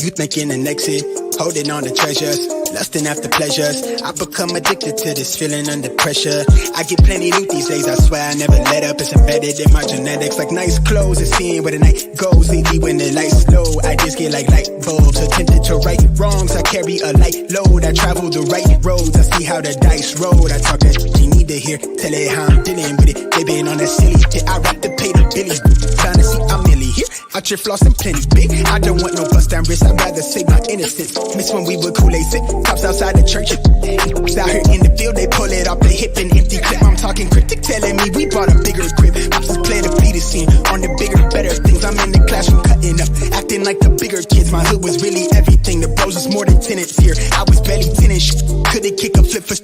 You thinking the next hit, holding on to treasures, lusting after pleasures. I become addicted to this feeling under pressure. I get plenty loot these days, I swear I never let up. It's embedded in my genetics, like nice clothes and seeing where the night goes. Lately when the lights low, I just get like light bulbs. Attempted to right wrongs, I carry a light load. I travel the right roads, I see how the dice roll. I talk that you need to hear, tell it how I'm dealing with it. They been on that silly shit, I rap to pay the billy. Trying to see I'm nearly here, out here flossing plenty big. I don't want no bust down wrist, I'd rather save my innocence. Miss when we would Kool-Aid sip, cops outside the church. Out here in the field, they pull it off the hip and empty clip. I'm talking cryptic, telling me we bought a bigger crib. Pops is playing the beat scene on the bigger, better things. I'm in the classroom cutting up, acting like the bigger kids. My hood was really everything. The bros was more than tenants here. I was barely tenant couldn't kick a flip for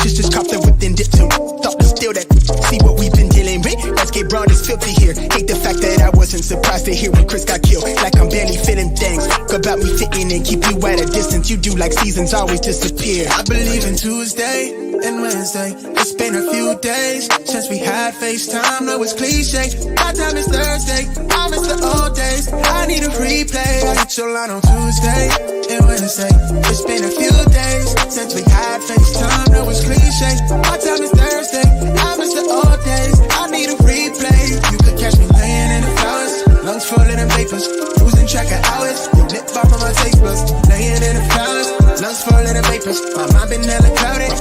just copped it within dip tune. Thought to steal that. See what we've been dealing with. Let's get broad is filthy here. Hate the fact that I wasn't surprised to hear when Chris got killed. Like I'm barely feeling things about me fitting in, keep you at a distance. You do like seasons always disappear. I believe in Tuesday and Wednesday. It's been a few days since we had FaceTime. No, it's cliche. My time is Thursday. I miss the old days. I need a replay. I hit your line on Tuesday and Wednesday. It's been a few days since we had FaceTime. No, it's cliche. My time is Thursday. I miss the old days. I need a replay. You could catch me laying in the flowers, lungs full of them vapors, losing track of hours. Your lip bar from my taste buds, laying in the flowers, lungs full of them vapors. My mind been hella clouded.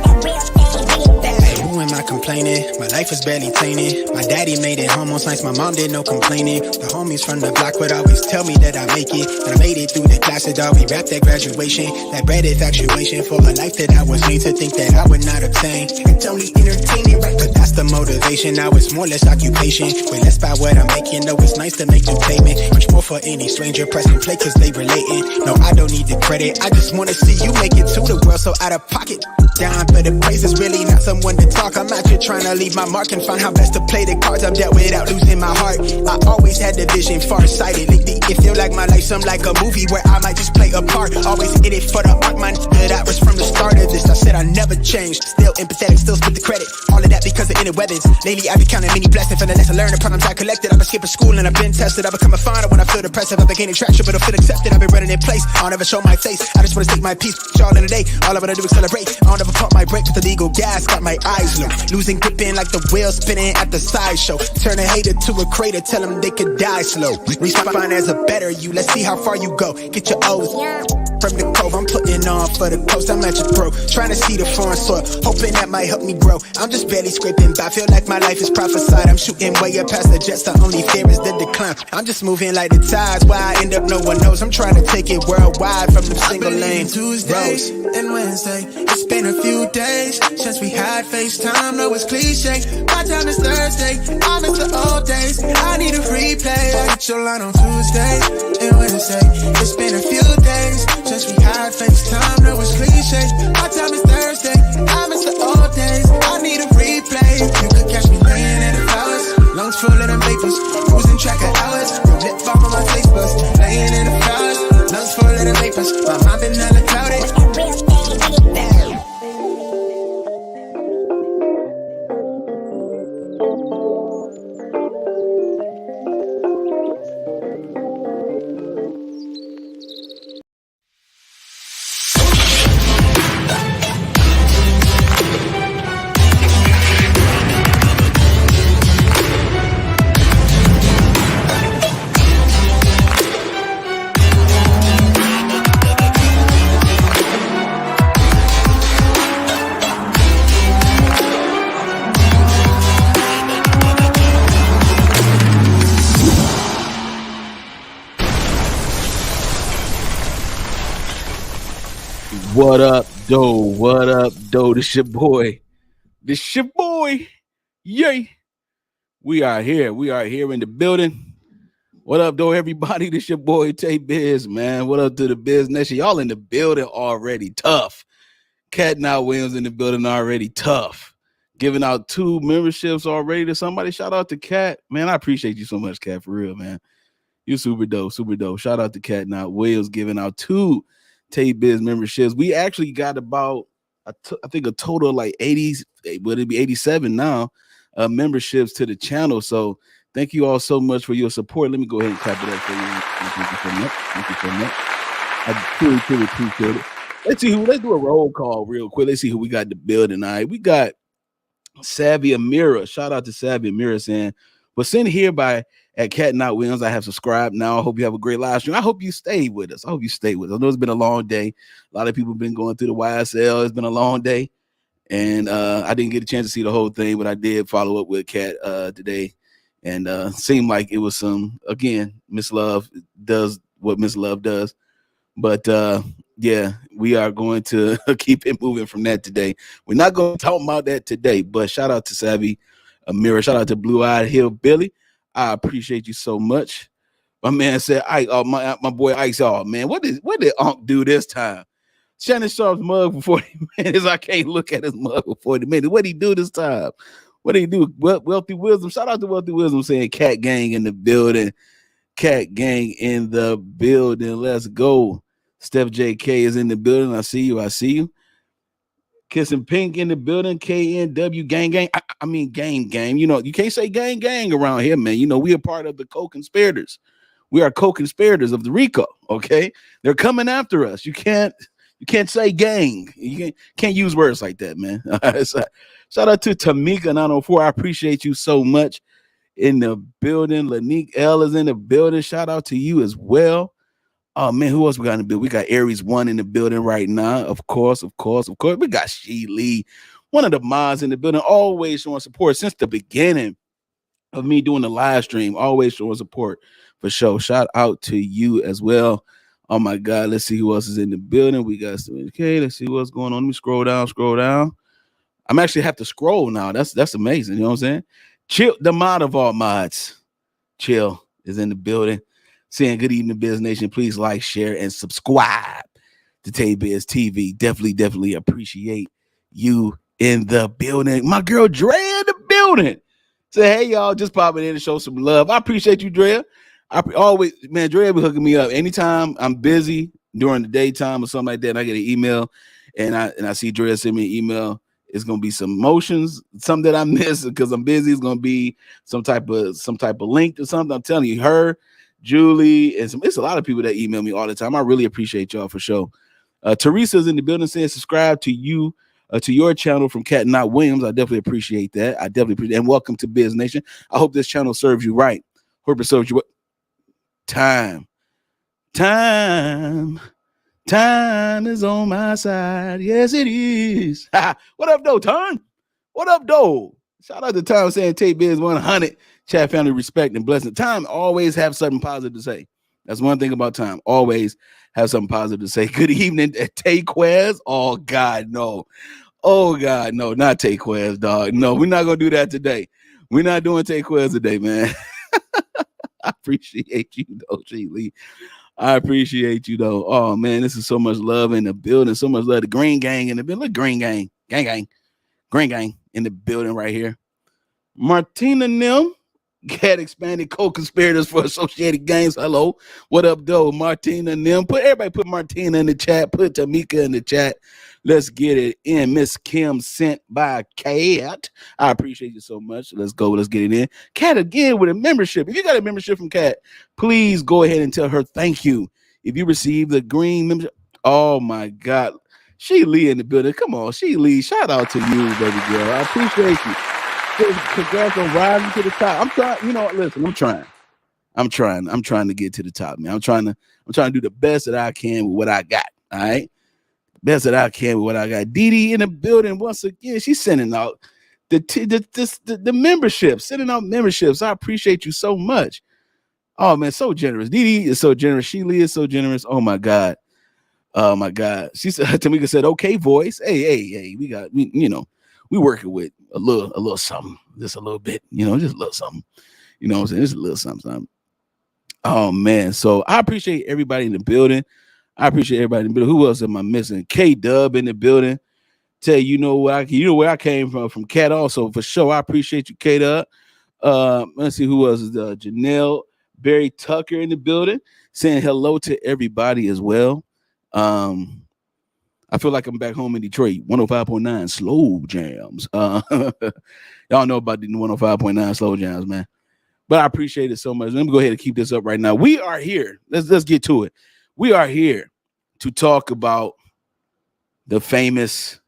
Hey, who am I complaining? My life was barely tainted. My daddy made it home most nights, my mom did no complaining. The homies from the block would always tell me that I make it. And I made it through the classes, dog. We wrapped that graduation. That bread infatuation for a life that I was made to think that I would not obtain. It's only entertaining, right? But that's the motivation. Now it's more or less occupation. Way less by what I'm making. Though it's nice to make new payment. Much more for any stranger pressing play cause they relating. No, I don't need the credit. I just wanna see you make it to the world so out of pocket. Down for the praise is really not someone to talk. I'm out here trying to leave my mark and find how best to play the cards I'm dealt without losing my heart. I always had the vision far-sighted. Lately it feel like my life some like a movie where I might just play a part. Always in it for the art, my nigga, that was from the start of this. I said I never changed, still empathetic, still split the credit. All of that because of inner weapons. Lately I be counting many blessings for the lesson learned, the problems I collected. I've been skipping school and I've been tested. I become a finder when I feel depressive. I've been gaining traction but I feel accepted. I've been running in place, I'll never show my face. I just wanna take my peace, y'all in the day. All I wanna do is celebrate. I'll never pump my brake with the legal gas, got my eyes low. Losing gripping like the wheel spinning at the sideshow. Turn a hater to a crater, tell them they could die slow. Respond as a better you, let's see how far you go. Get your O's from the cove, I'm putting on for the coast. I'm at your throat, trying to see the foreign soil, hoping that might help me grow. I'm just barely scraping by, feel like my life is prophesied. I'm shooting way up past the jets, the only fear is the decline. I'm just moving like the tides, where I end up no one knows. I'm trying to take it worldwide from them single lane Tuesdays and Wednesday. It's been a few days since we had FaceTime. No, it's cliche. My time is Thursday. I miss the old days. I need a replay. I hit your line on Tuesday and Wednesday. It's been a few days since we had FaceTime. No, it's cliche. My time is Thursday. I miss the old days. I need a replay. You could catch me laying in the flowers, lungs full of them vapors, losing track of hours. Your lip balm on my taste buds, laying in the flowers, lungs full of them vapors. My mind been hella clouded. What up, though? What up, though? This your boy. This your boy. Yay. We are here. We are here in the building. What up, though, everybody? This your boy, cheftaybiz, man. What up to the business? Y'all in the building already. Tough. Cat Now Williams in the building already. Tough. Giving out 2 memberships already to somebody. Shout out to Cat. Man, I appreciate you so much, Cat, for real, man. You super dope, super dope. Shout out to Cat Now Williams giving out 2 cheftaybiz memberships. We actually got about, I think, a total of like 80, would it be 87 now, memberships to the channel. So thank you all so much for your support. Let me go ahead and clap it up for you. Thank you so much. Thank you so much. I truly appreciate it. Let's do a roll call real quick. Let's see who we got in the building tonight. We got Savvy Amira. Shout out to Savvy Amira saying, "Was sent here by at Cat Not Williams. I have subscribed now. I hope you have a great live stream. I hope you stay with us. I hope you stay with us. I know it's been a long day. A lot of people have been going through the YSL. It's been a long day. And I didn't get a chance to see the whole thing, but I did follow up with Cat today. And seemed like it was again, Miss Love does what Miss Love does. But yeah, we are going to keep it moving from that today. We're not going to talk about that today, but shout out to Savvy Amira. Shout out to Blue Eyed Hillbilly. I appreciate you so much. My man said, my boy Ike's, man, what did Unc do this time? Shannon Sharpe's mug for 40 minutes. I can't look at his mug for 40 minutes. What did he do this time? What did he do? Wealthy Wisdom. Shout out to Wealthy Wisdom saying Cat Gang in the building. Cat Gang in the building. Let's go. Steph JK is in the building. I see you. Kissing Pink in the building. KNW gang. I mean gang. You know, you can't say gang around here, man. You know, we are part of the co-conspirators. We are co-conspirators of the RICO. Okay, they're coming after us. You can't say gang. You can't use words like that, man. So, shout out to Tamika 904. I appreciate you so much in the building. Lanique L is in the building. Shout out to you as well. Oh man, who else we got in the building? We got Aries 1 in the building right now. Of course. We got She Lee, one of the mods in the building, always showing support since the beginning of me doing the live stream, always showing support for sure. Shout out to you as well. Oh my God, let's see who else is in the building. We got okay. Let's see what's going on. Let me scroll down. I'm actually have to scroll now. That's amazing. You know what I'm saying? Chill, the mod of all mods. Chill is in the building. Saying good evening, Biz Nation. Please like, share, and subscribe to Taybiz TV. Definitely appreciate you in the building. My girl Drea in the building. Say, hey, y'all, just popping in to show some love. I appreciate you, Drea. Drea be hooking me up. Anytime I'm busy during the daytime or something like that, and I get an email and I see Drea send me an email, it's gonna be some emotions, something that I miss because I'm busy. It's gonna be some type of link or something. I'm telling you, her, Julie, and it's a lot of people that email me all the time. I really appreciate y'all for sure. Teresa's in the building saying subscribe to you to your channel from Cat Not Williams. I definitely appreciate that. And welcome to Biz Nation. I hope this channel serves you right. Hope it serves you what time is on my side. Yes, it is. What up, though, Tom? What up, though? Shout out to Tom saying Taybiz 100. Chat family respect and blessing. Time always have something positive to say. That's one thing about time. Always have something positive to say. Good evening, Tayquez. Oh God, no. Oh God, no, not Tayquez, dog. No, we're not gonna do that today. We're not doing Tayquez today, man. I appreciate you though, G Lee. I appreciate you though. Oh man, this is so much love in the building. So much love. The Green Gang in the building. Look, Green Gang, Green Gang in the building right here. Martina Nim. Cat expanded co-conspirators for Associated Games. Hello. What up, though? Martina Nim. Everybody put Martina in the chat. Put Tamika in the chat. Let's get it in. Miss Kim sent by Cat. I appreciate you so much. Let's go. Let's get it in. Cat again with a membership. If you got a membership from Cat, please go ahead and tell her thank you. If you received the green membership. Oh my God. She Lee in the building. Come on. She Lee. Shout out to you, baby girl. I appreciate you. Congrats on rising to the top. I'm trying, listen, I'm trying to get to the top, man. I'm trying to do the best that I can with what I got. All right. Best that I can with what I got. Dee in the building once again. She's sending out the memberships, sending out memberships. I appreciate you so much. Oh man, so generous. Dee is so generous. Sheila is so generous. Oh my God. Oh my God. She said, Tamika said, okay, voice. Hey, we working with a little something, just a little bit, just a little something, you know what I'm saying? Just a little something. Oh man. So I appreciate everybody in the building. Who else am I missing? K Dub in the building. Tell you, where I came from Cat also for sure. I appreciate you, K Dub. Let's see who else is Janelle Barry Tucker in the building, saying hello to everybody as well. I feel like I'm back home in Detroit. 105.9 slow jams. Y'all know about the 105.9 slow jams, man. But I appreciate it so much. Let me go ahead and keep this up right now. We are here. Let's get to it. We are here to talk about the famous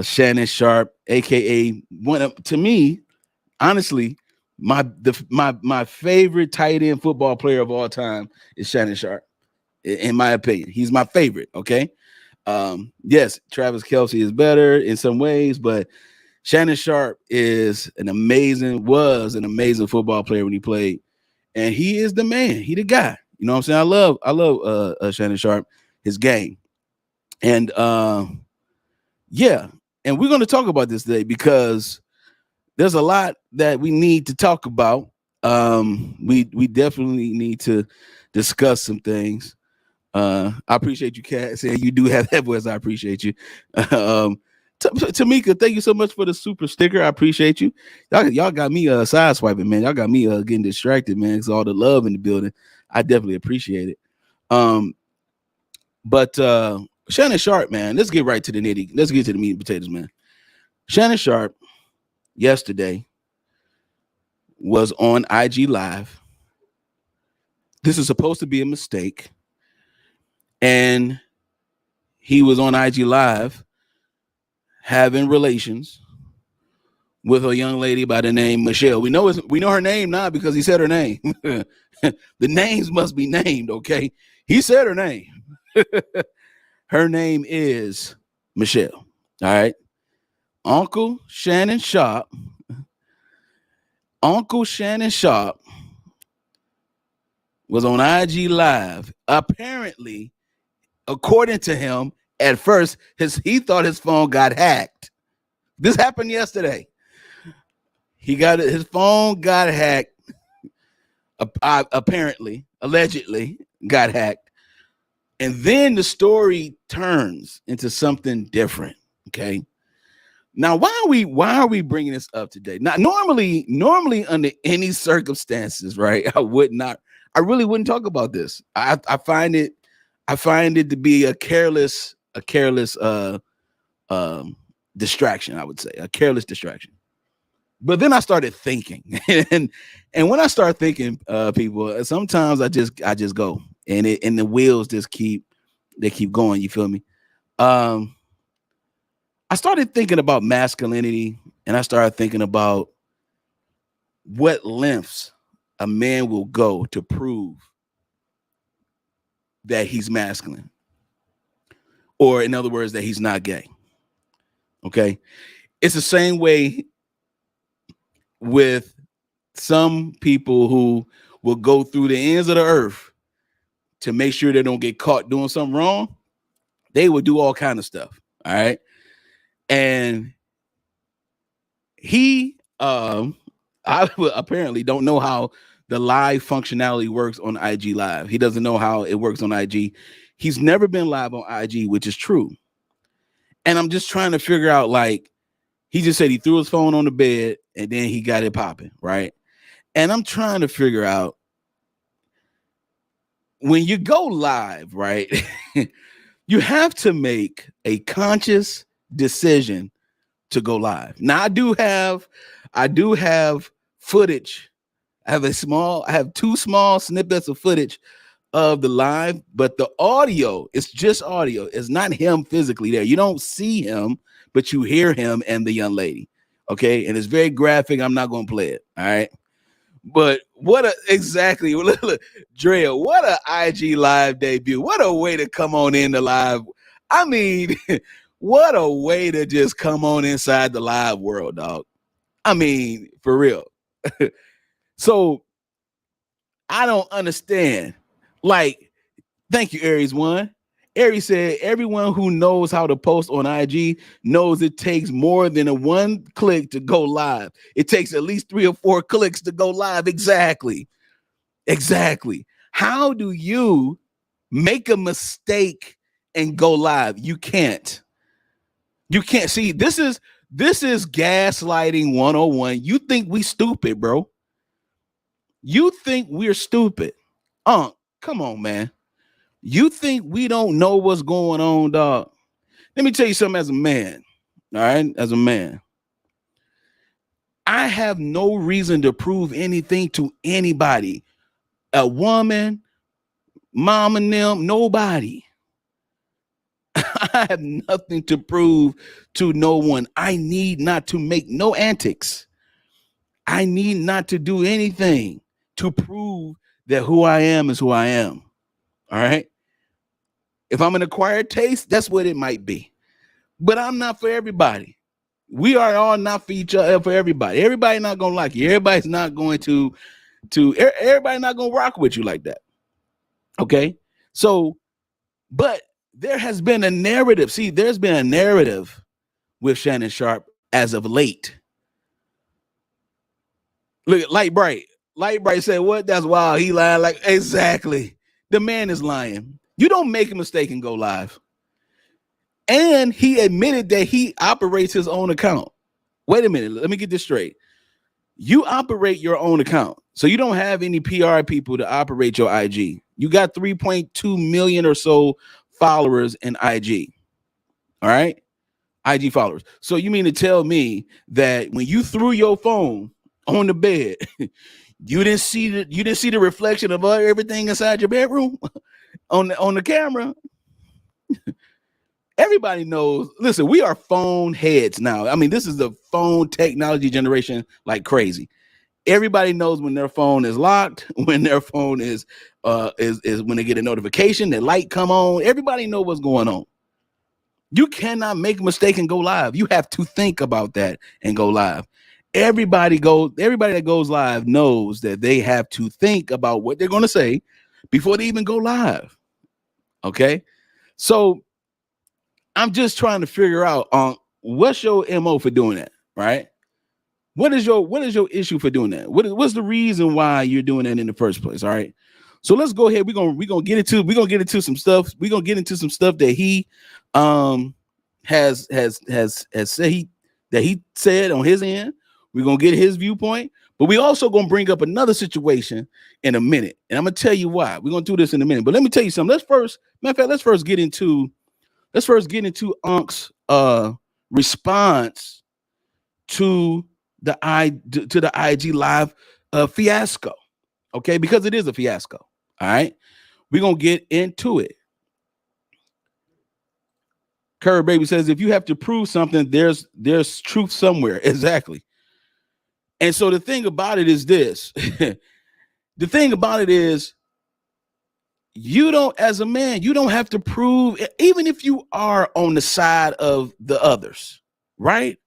Shannon Sharpe, aka one of, to me, honestly, my favorite tight end football player of all time is Shannon Sharpe. In my opinion, he's my favorite. Okay, yes, Travis Kelce is better in some ways, but Shannon Sharpe was an amazing football player when he played, and he is the man. He the guy. You know what I'm saying? I love Shannon Sharpe, his game, and yeah, and we're going to talk about this today because there's a lot that we need to talk about. We definitely need to discuss some things. I appreciate you, Kat, saying you do have that voice. I appreciate you. Tamika, thank you so much for the super sticker. I appreciate you. Y'all got me side swiping, man. Y'all got me getting distracted, man. It's all the love in the building. I definitely appreciate it. But Shannon Sharpe, man, let's get right to the nitty. Let's get to the meat and potatoes, man. Shannon Sharpe yesterday was on IG Live. This is supposed to be a mistake. And he was on IG Live having relations with a young lady by the name Michelle. We know her name now because he said her name. The names must be named, okay? He said her name. Her name is Michelle. All right. Uncle Shannon Sharpe was on IG Live. Apparently, according to him, at first, he thought his phone got hacked. This happened yesterday. His phone got hacked. Apparently, allegedly got hacked. And then the story turns into something different. Okay. Now, why are we bringing this up today? Now, normally under any circumstances, right? I really wouldn't talk about this. I find it to be a careless distraction, I would say, a careless distraction. But then I started thinking, and when I start thinking, people, sometimes I just go, and the wheels just keep going. You feel me? I started thinking about masculinity, and I started thinking about what lengths a man will go to prove that he's masculine, or in other words, that he's not gay. Okay. It's the same way with some people who will go through the ends of the earth to make sure they don't get caught doing something wrong. They will do all kind of stuff. All right. And he apparently don't know how the live functionality works on IG Live. He doesn't know how it works on IG. He's never been live on IG, which is true. And I'm just trying to figure out, like, he just said he threw his phone on the bed and then he got it popping, right? And I'm trying to figure out, when you go live, right, you have to make a conscious decision to go live. Now, I do have footage. I have two small snippets of footage of the live, but the audio is just audio. It's not him physically there. You don't see him, but you hear him and the young lady. Okay. And it's very graphic. I'm not going to play it. All right. But exactly, Drea, what a IG Live debut. What a way to come on in the live. I mean, what a way to just come on inside the live world, dog. I mean, for real. So I don't understand. Like, thank you, Aries One. Aries said, everyone who knows how to post on IG knows it takes more than a one click to go live. It takes at least 3 or 4 clicks to go live. Exactly. How do you make a mistake and go live? You can't. See, this is gaslighting 101. You think we stupid, bro. You think we're stupid. Come on, man. You think we don't know what's going on, dog? Let me tell you something as a man. All right, as a man, I have no reason to prove anything to anybody. A woman, mom and them, nobody. I have nothing to prove to no one. I need not to make no antics. I need not to do anything to prove that who I am is who I am. All right. If I'm an acquired taste, that's what it might be. But I'm not for everybody. We are all not for each other, for everybody. Everybody not gonna like you. Everybody's not going to everybody not gonna rock with you like that. Okay. So, but there has been a narrative. See, there's been a narrative with Shannon Sharpe as of late. Look at Light Bright. Light Bright said, what? That's wild. He lied. Like, exactly. The man is lying. You don't make a mistake and go live. And he admitted that he operates his own account. Wait a minute. Let me get this straight. You operate your own account. So you don't have any PR people to operate your IG. You got 3.2 million or so followers in IG. All right. IG followers. So you mean to tell me that when you threw your phone on the bed, you didn't see the reflection of everything inside your bedroom on the camera? Everybody knows. Listen, we are phone heads now. I mean, this is the phone technology generation like crazy. Everybody knows when their phone is locked, when their phone is when they get a notification, the light come on. Everybody know what's going on. You cannot make a mistake and go live. You have to think about that and go live. Everybody that goes live knows that they have to think about what they're going to say before they even go live. Okay. So I'm just trying to figure out what's your MO for doing that, right? What is your issue for doing that? What's the reason why you're doing that in the first place? All right. So let's go ahead. We're gonna get into some stuff. We're gonna get into some stuff that he has said on his end. We're gonna get his viewpoint, but we also gonna bring up another situation in a minute, and I'm gonna tell you why. We're gonna do this in a minute. But let me tell you something. Let's first get into Unc's response to the IG live fiasco. Okay, because it is a fiasco. All right, we're gonna get into it. Curry Baby says, if you have to prove something, there's truth somewhere. Exactly. And so the thing about it is this. The thing about it is, you don't, as a man, you don't have to prove, even if you are on the side of the others, right?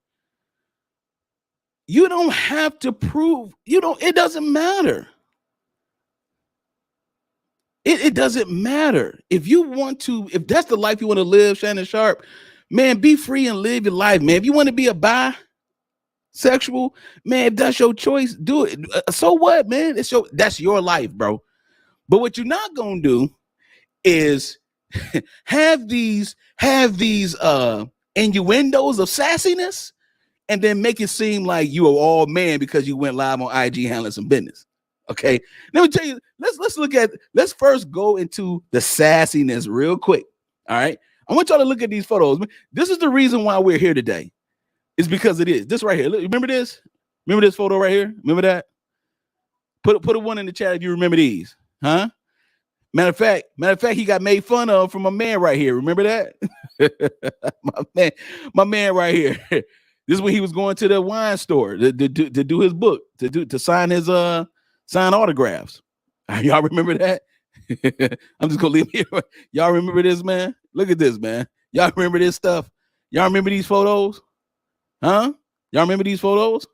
You don't have to prove, it doesn't matter. It doesn't matter. If if that's the life you want to live, Shannon Sharpe, man, be free and live your life, man. If you want to be a bisexual, man, if that's your choice, do it. So what, man? That's your life, bro. But what you're not gonna do is have these innuendos of sassiness and then make it seem like you are all man because you went live on IG handling some business. Okay, let me tell you. Let's first go into the sassiness real quick. All right, I want y'all to look at these photos. This is the reason why we're here today. It's because it is this right here. Look, remember this? Remember this photo right here? Remember that? Put a one in the chat if you remember these, huh? Matter of fact, he got made fun of from a man right here. Remember that? my man right here. This is when he was going to the wine store to do his book, to sign his sign autographs. Y'all remember that? I'm just gonna leave here. Y'all remember this, man? Look at this, man. Y'all remember this stuff? Y'all remember these photos? Huh? Y'all remember these photos?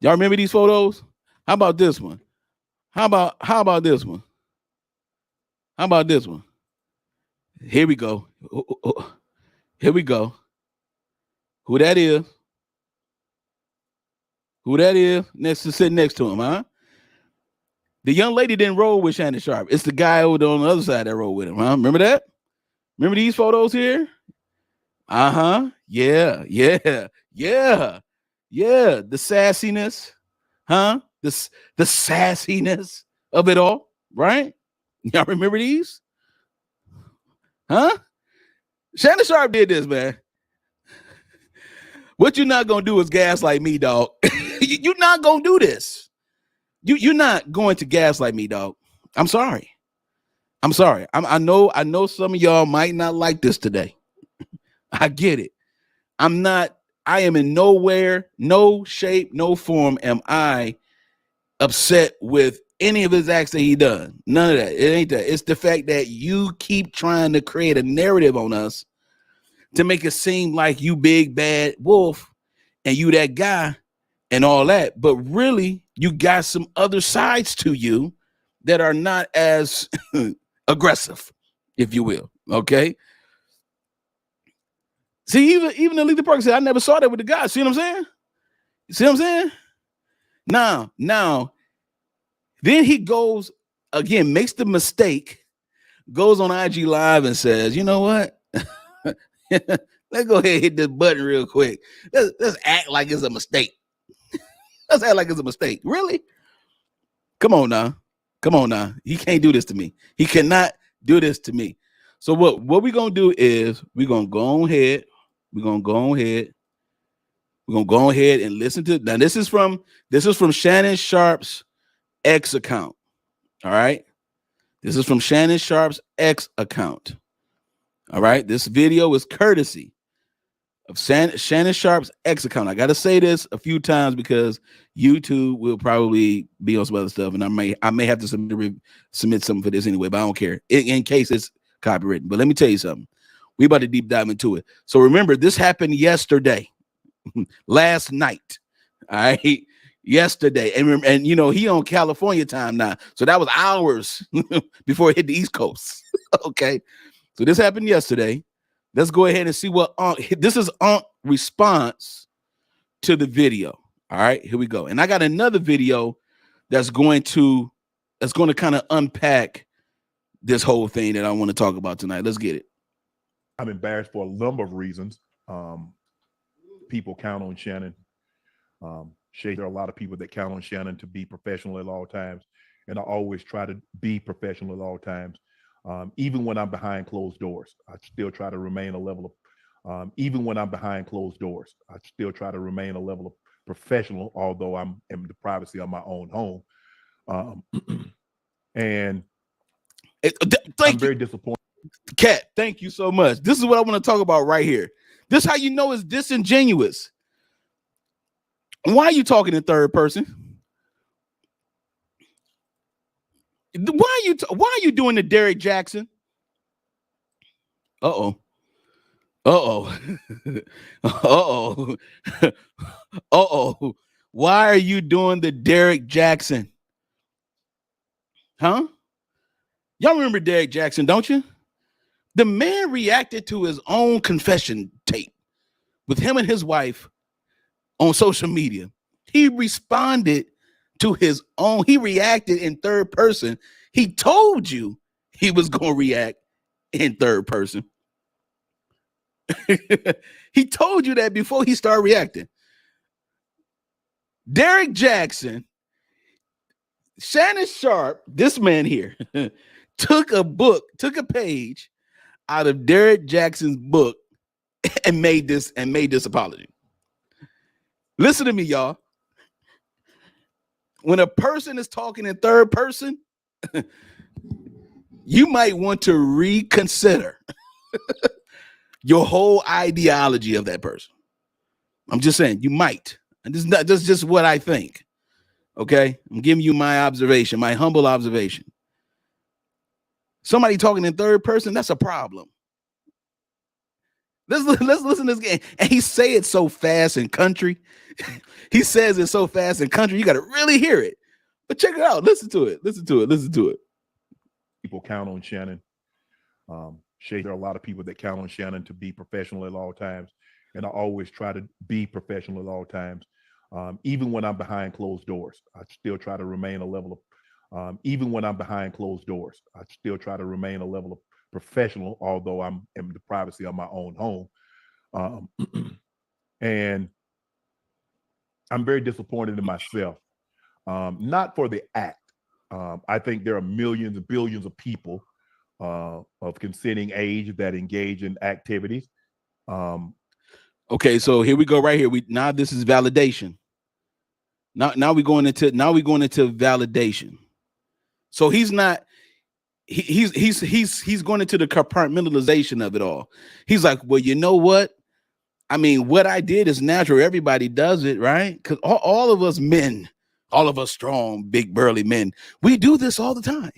Y'all remember these photos? How about this one? How about this one? How about this one? Here we go. Here we go. Who that is? Who that is? Sitting next to him, huh? The young lady didn't roll with Shannon Sharpe. It's the guy over on the other side that rolled with him, huh? Remember that? Remember these photos here? Uh-huh. Yeah. The sassiness, huh? The sassiness of it all, right? Y'all remember these? Huh? Shannon Sharpe did this, man. What you're not gonna do is gaslight me, dog. You're not gonna do this. You're not going to gaslight me, dog. I'm sorry. I know some of y'all might not like this today. I get it. I am in nowhere, no shape, no form am I upset with any of his acts that he done. None of that. It ain't that. It's the fact that you keep trying to create a narrative on us to make it seem like you big bad wolf and you that guy and all that. But really, you got some other sides to you that are not as aggressive, if you will. Okay. See, even the leader Parker said, I never saw that with the guy. See what I'm saying? See what I'm saying? Now, then he goes again, makes the mistake, goes on IG Live and says, you know what? Let's go ahead and hit this button real quick. Let's act like it's a mistake. Let's act like it's a mistake. Really? Come on now. He can't do this to me. He cannot do this to me. So what we're gonna do is we're gonna go ahead. We're gonna go ahead and listen to. Now this is from Shannon Sharpe's X account. All right. This is from Shannon Sharpe's X account. All right. This video is courtesy of Shannon Sharpe's X account. I got to say this a few times because YouTube will probably be on some other stuff, and I may have to submit something for this anyway, but I don't care in case it's copywritten. But let me tell you something. We about to deep dive into it. So remember, this happened yesterday, last night. All right, yesterday, and you know he on California time now, so that was hours before it hit the East Coast. Okay, so this happened yesterday. Let's go ahead and see what this is on response to the video. All right, here we go. And I got another video that's going to kind of unpack this whole thing that I want to talk about tonight. Let's get it. I'm embarrassed for a number of reasons. People count on Shannon. There are a lot of people that count on Shannon to be professional at all times, and I always try to be professional at all times. Even when I'm behind closed doors, I still try to remain a level of, even when I'm behind closed doors, I still try to remain a level of professional, although I'm in the privacy of my own home. And I'm very disappointed. Cat, thank you so much. This is what I want to talk about right here. This is how you know it's disingenuous. Why are you talking in third person? Why are you doing the Derek Jackson? Uh-oh. Why are you doing the Derek Jackson? Huh? Y'all remember Derek Jackson, don't you? The man reacted to his own confession tape with him and his wife on social media. He responded to his own. He reacted in third person. He told you he was going to react in third person. He told you that before he started reacting. Derek Jackson, Shannon Sharpe, this man here, took a page out of Derek Jackson's book and made this apology. Listen to me, y'all. When a person is talking in third person, you might want to reconsider your whole ideology of that person. I'm just saying, you might. And this is just what I think. Okay? I'm giving you my observation, my humble observation. Somebody talking in third person, that's a problem. Let's listen to this game. And he say it so fast in country. He says it so fast in country, you got to really hear it. But check it out. Listen to it. People count on Shannon. There are a lot of people that count on Shannon to be professional at all times. And I always try to be professional at all times. Even when I'm behind closed doors, I still try to remain a level of, even when I'm behind closed doors, I still try to remain a level of professional, although I'm in the privacy of my own home. And I'm very disappointed in myself, not for the act. I think there are millions and billions of people of consenting age that engage in activities. Okay, so here we go right here. Now this is validation. Now we're going into validation. So he's not. He's going into the compartmentalization of it all. He's like, well, you know what? I mean, what I did is natural. Everybody does it, right? Because all of us men, all of us strong, big, burly men, we do this all the time.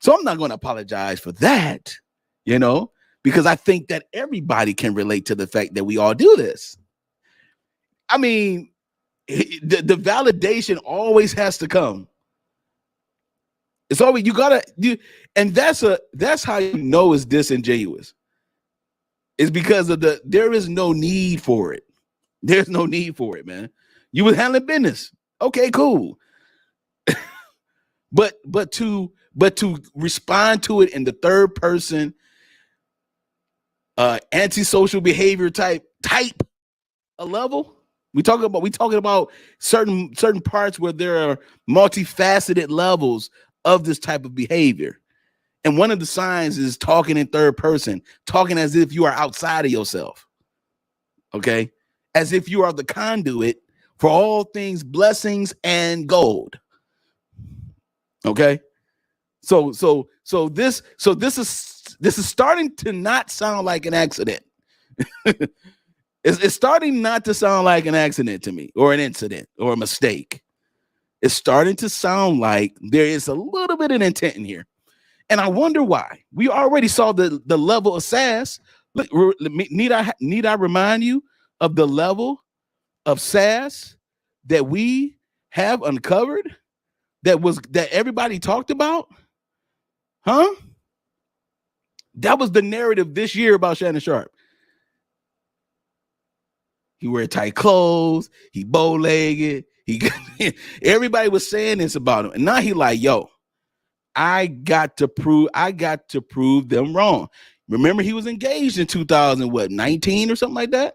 So I'm not going to apologize for that, because I think that everybody can relate to the fact that we all do this. I mean, the validation always has to come. It's always and that's how you know it's disingenuous. It's because of there is no need for it. There's no need for it, man. You was handling business. Okay, cool. but to respond to it in the third person, antisocial behavior type a level. We talking about certain parts where there are multifaceted levels of this type of behavior. And one of the signs is talking in third person, talking as if you are outside of yourself. Okay. As if you are the conduit for all things blessings and gold. Okay. So this is starting to not sound like an accident. It's starting not to sound like an accident to me, or an incident, or a mistake. It's starting to sound like there is a little bit of intent in here. And I wonder why. We already saw the level of sass. Look, need I remind you of the level of sass that we have uncovered, that everybody talked about? Huh? That was the narrative this year about Shannon Sharpe. He wear tight clothes, he bow-legged, everybody was saying this about him. And now he like, yo, I got to prove them wrong. Remember, he was engaged in 2019 or something like that?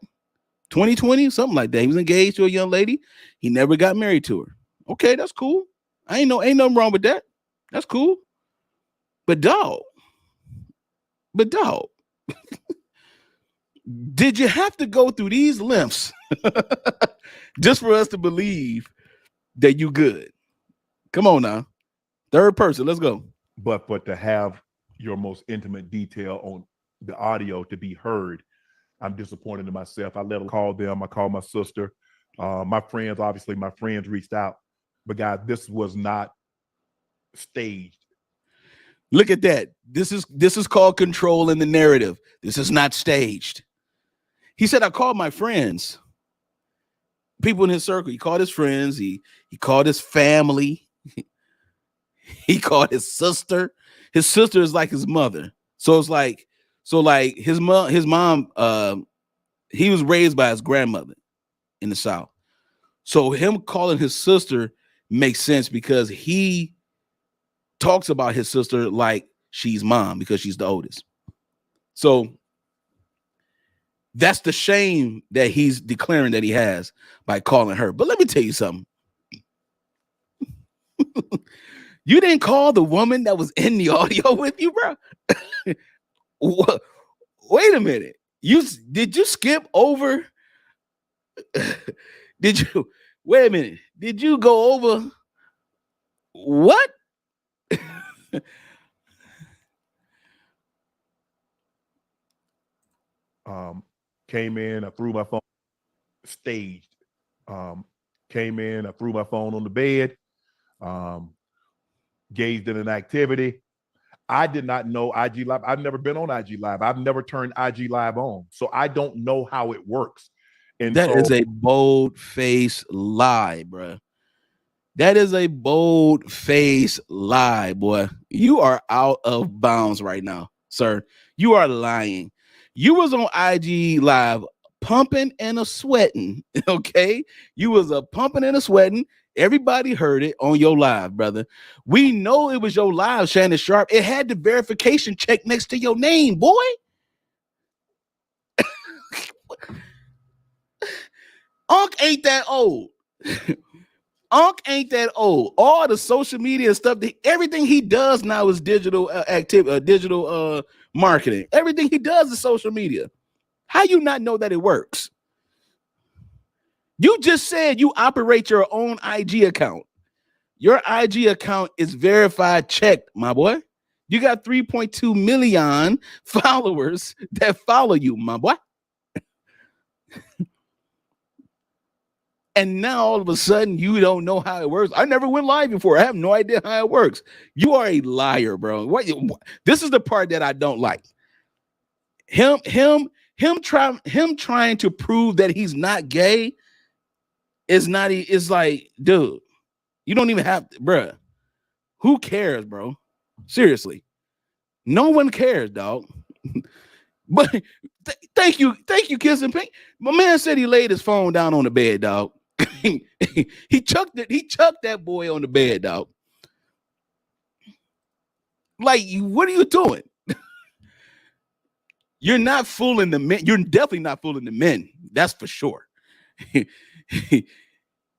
2020, something like that. He was engaged to a young lady. He never got married to her. Okay, that's cool. Ain't nothing wrong with that. That's cool. But dog, did you have to go through these lengths just for us to believe that you good? Come on now. Third person, let's go. But to have your most intimate detail on the audio to be heard, I'm disappointed in myself. I let her call them. I called my sister. My friends reached out. But guys, this was not staged. Look at that. This is called control in the narrative. This is not staged. He said, I called my friends, people in his circle. He called his friends. He called his family. He called his sister. His sister is like his mother. So it's like his mom, he was raised by his grandmother in the South. So him calling his sister makes sense because he talks about his sister like she's mom because she's the oldest. So that's the shame that he's declaring that he has by calling her. But let me tell you something. You didn't call the woman that was in the audio with you, bro. Wait a minute. Did you skip over? Wait a minute. Did you go over what? Came in, I threw my phone, staged. Came in, I threw my phone on the bed, engaged in an activity. I did not know IG Live. I've never been on IG Live. I've never turned IG Live on. So I don't know how it works. And that is a bold-faced lie, bro. That is a bold-faced lie, boy. You are out of bounds right now, sir. You are lying. You was on IG Live pumping and a sweating, okay? You was a pumping and a sweating. Everybody heard it on your live, brother. We know it was your live, Shannon Sharpe. It had the verification check next to your name, boy. Unc ain't that old. Unc ain't that old. All the social media stuff, everything he does now is digital digital marketing. Everything he does is social media. How you not know that it works? You just said you operate your own IG account. Your IG account is verified, checked, my boy. You got 3.2 million followers that follow you, my boy. And now all of a sudden you don't know how it works. I never went live before. I have no idea how it works. You are a liar, bro. This is the part that I don't like. Him trying to prove that he's not gay is like, dude, you don't even have to, bro. Who cares, bro? Seriously. No one cares, dog. But thank you, Kiss and Pink. My man said he laid his phone down on the bed, dog. He chucked that boy on the bed, dog. Like, what are you doing? You're not fooling the men. You're definitely not fooling the men. That's for sure.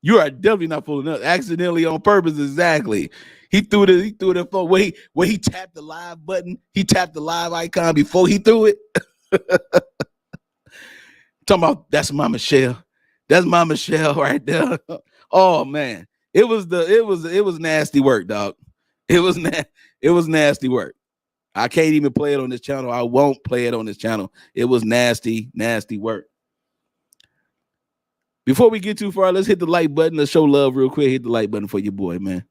You are definitely not fooling us. Accidentally on purpose, exactly. He threw the phone where he tapped the live button. He tapped the live icon before he threw it. Talking about that's my Michelle. That's my Michelle right there. Oh man, it was nasty work, dog. It was nasty work. I can't even play it on this channel. I won't play it on this channel. It was nasty work. Before we get too far, let's hit the like button. Let's show love real quick. Hit the like button for your boy, man.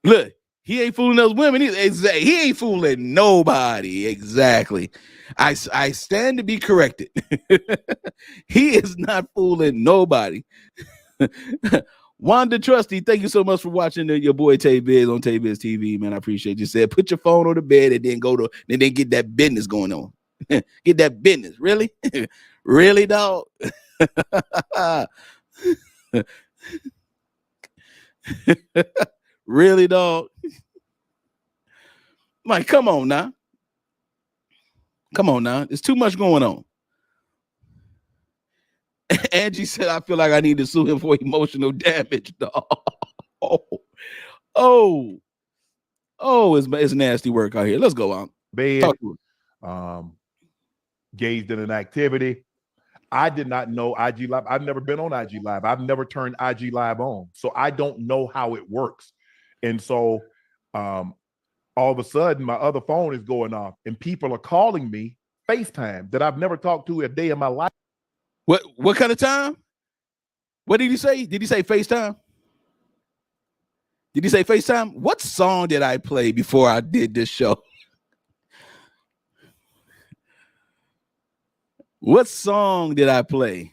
Look, he ain't fooling those women. He ain't fooling nobody. Exactly. I stand to be corrected. He is not fooling nobody. Wanda Trusty, thank you so much for watching your boy Taybiz on Taybiz TV, man. I appreciate you. Said put your phone on the bed and then get that business going on. Get that business. Really? Really, dog? Really, dog? Like, come on now. Come on now. There's too much going on. Angie said, I feel like I need to sue him for emotional damage, dog. It's nasty work out here. Let's go on. Bed, engaged in an activity. I did not know IG Live. I've never been on IG Live. I've never turned IG Live on. So I don't know how it works. And so all of a sudden, my other phone is going off and people are calling me FaceTime that I've never talked to a day in my life. What kind of time? What did he say? Did he say FaceTime? Did he say FaceTime? What song did I play before I did this show? What song did I play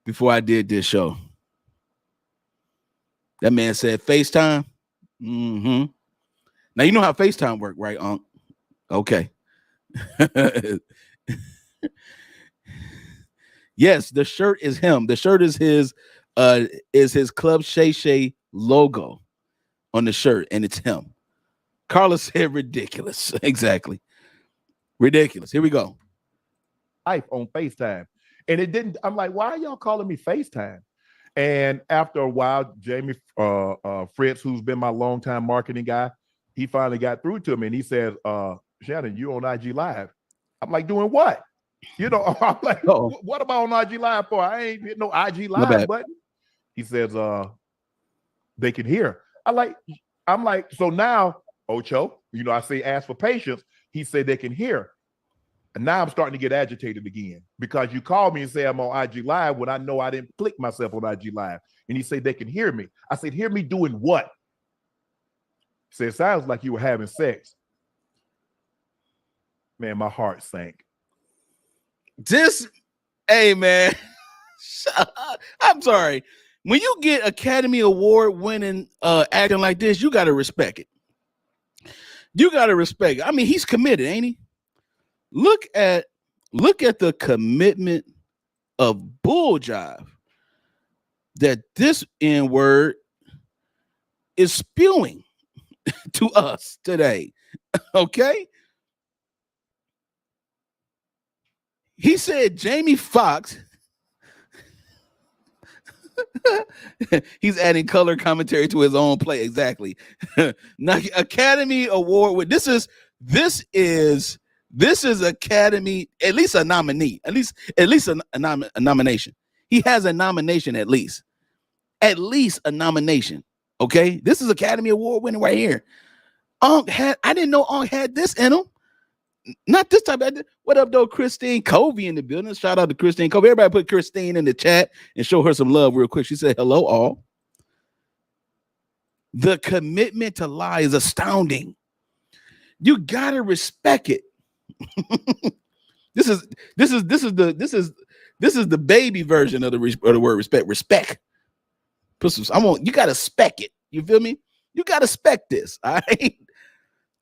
before I did this show? That man said FaceTime. Mm-hmm. Now you know how FaceTime work, right, Unc? Okay. Yes, the shirt is him. The shirt is his Club Shay Shay logo on the shirt, and it's him. Carla said ridiculous. Exactly. Ridiculous. Here we go. Life on FaceTime. And it didn't, I'm like, why are y'all calling me FaceTime? And after a while, Jamie Fritz, who's been my longtime marketing guy, he finally got through to me and he said, Shannon, you on IG Live. I'm like, doing what? You know, I'm like, what am I on IG Live for? I ain't hit no IG Live button. He says, they can hear. I'm like, so now, Ocho, you know, I say ask for patience. He said they can hear. And now I'm starting to get agitated again because you called me and say I'm on IG Live when I know I didn't click myself on IG Live. And he said they can hear me. I said, hear me doing what? He said, it sounds like you were having sex. Man, my heart sank. Hey, man. I'm sorry. When you get Academy Award winning acting like this, you got to respect it. You got to respect it. I mean, he's committed, ain't he? Look at the commitment of bull jive that this N-word is spewing to us today. Okay? He said Jamie Foxx. He's adding color commentary to his own play. Exactly. Now, Academy Award. This is This is Academy, at least a nominee, at least a nomination. He has a nomination at least a nomination. Okay, this is Academy Award winning right here. I didn't know Unk had this in him. Not this type. What up, though? Christine Covey in the building. Shout out to Christine Covey. Everybody put Christine in the chat and show her some love real quick. She said, hello, all. The commitment to lie is astounding. You gotta respect it. This is the baby version of the word respect. Respect. You gotta spec it. You feel me? You gotta spec this. All right.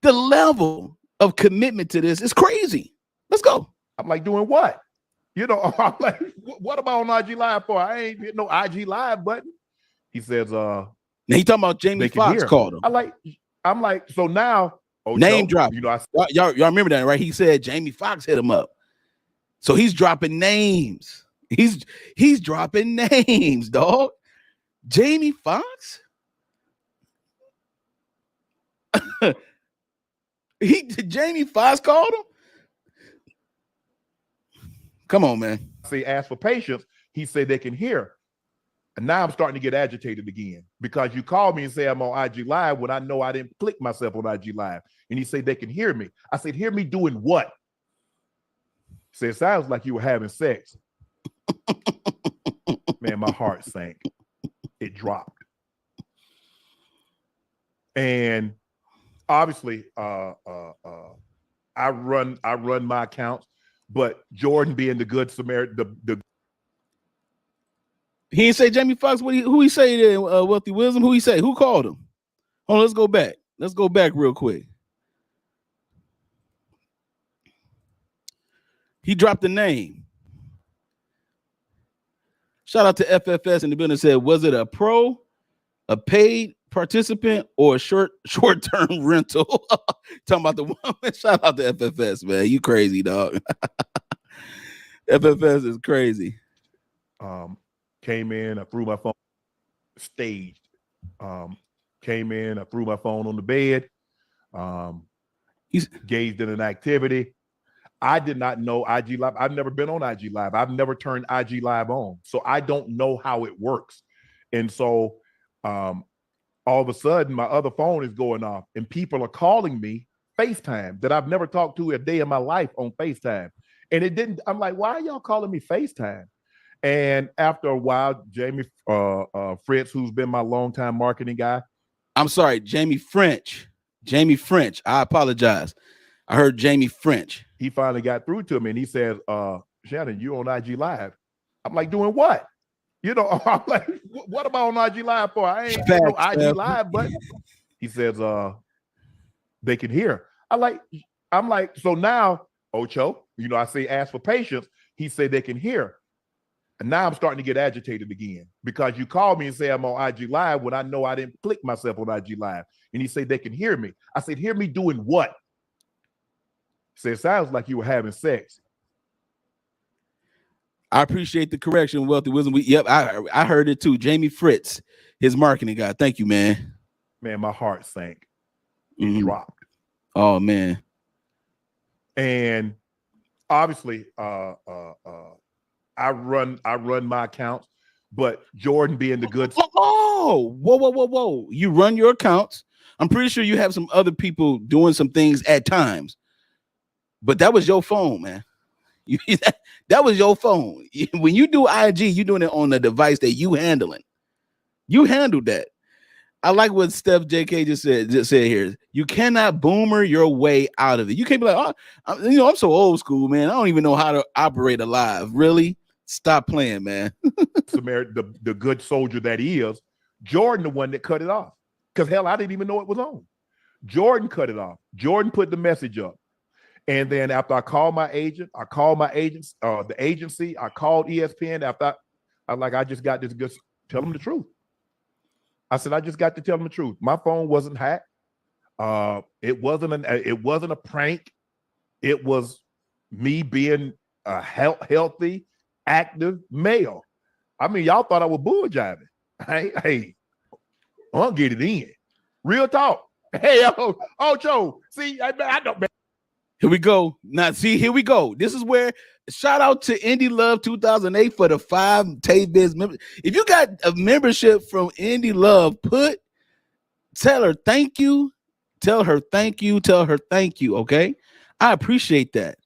The level of commitment to this is crazy. Let's go. I'm like, doing what? You know, I'm like, what about on IG Live for? I ain't hit no IG Live button. He says, now he talking about Jamie Foxx called him. I'm like, so now name drop. You know, y'all remember that, right? He said Jamie Foxx hit him up. So he's dropping names. He's dropping names, dog. Jamie Foxx? Jamie Foxx called him? Come on, man. See, ask for patience. He said they can hear. And now I'm starting to get agitated again because you called me and say I'm on IG Live when I know I didn't click myself on IG Live. And he said they can hear me. I said, hear me doing what? He said, it sounds like you were having sex. Man, my heart sank. It dropped. And obviously, I run my accounts, but Jordan being the good Samaritan, he didn't say Jamie Foxx. Who he say there? Wealthy Wisdom. Who he say? Who called him? Hold on, let's go back. Let's go back real quick. He dropped the name. Shout out to FFS in the building. Said, was it a pro, a paid participant, or a short-term rental? Talking about the woman. Shout out to FFS, man. You crazy, dog. FFS is crazy. Came in, I threw my phone, staged. Came in, I threw my phone on the bed. He's engaged in an activity. I did not know IG Live. I've never been on IG Live. I've never turned IG Live on. So I don't know how it works. And so all of a sudden, my other phone is going off and people are calling me FaceTime that I've never talked to a day in my life on FaceTime. And it didn't, I'm like, why are y'all calling me FaceTime? And after a while, Jamie Fritz, who's been my longtime marketing guy. I'm sorry, Jamie French. I apologize. I heard Jamie French. He finally got through to me and he says, Shannon, you on IG Live? I'm like, doing what? You know, I'm like, what about on IG Live for? I ain't no IG Live button. He says, they can hear. I'm like, so now, Ocho, you know, I say ask for patience. He said they can hear. And now I'm starting to get agitated again because you called me and say I'm on IG Live when I know I didn't click myself on IG Live. And he said they can hear me. I said, hear me doing what? He said, it sounds like you were having sex. I appreciate the correction, Wealthy Wisdom. I heard it too. Jamie Fritz, his marketing guy. Thank you, man. Man, my heart sank. It dropped. Oh, man. And obviously, I run my accounts, but Jordan being the good. Whoa. You run your accounts. I'm pretty sure you have some other people doing some things at times, but that was your phone, man. That was your phone. When you do IG, you're doing it on the device that you handling. You handled that. I like what Steph JK just said here. You cannot boomer your way out of it. You can't be like, oh, I'm so old school, man. I don't even know how to operate a live. Really? Stop playing, man. the good soldier that he is, Jordan, the one that cut it off. Because hell, I didn't even know it was on. Jordan cut it off. Jordan put the message up. And then after I called my agent, the agency, I called ESPN after I just got this good, tell them the truth. I said, I just got to tell them the truth. My phone wasn't hacked. It wasn't a prank. It was me being a healthy, active male. I mean, y'all thought I was bull jiving. Hey, I'll get it in. Real talk. Hey, Ocho, see, I don't. Here we go. Now, see, here we go. This is where shout out to Indie Love 2008 for the 5 cheftaybiz members. If you got a membership from Indie Love, tell her thank you. Tell her thank you. Tell her thank you. Okay. I appreciate that.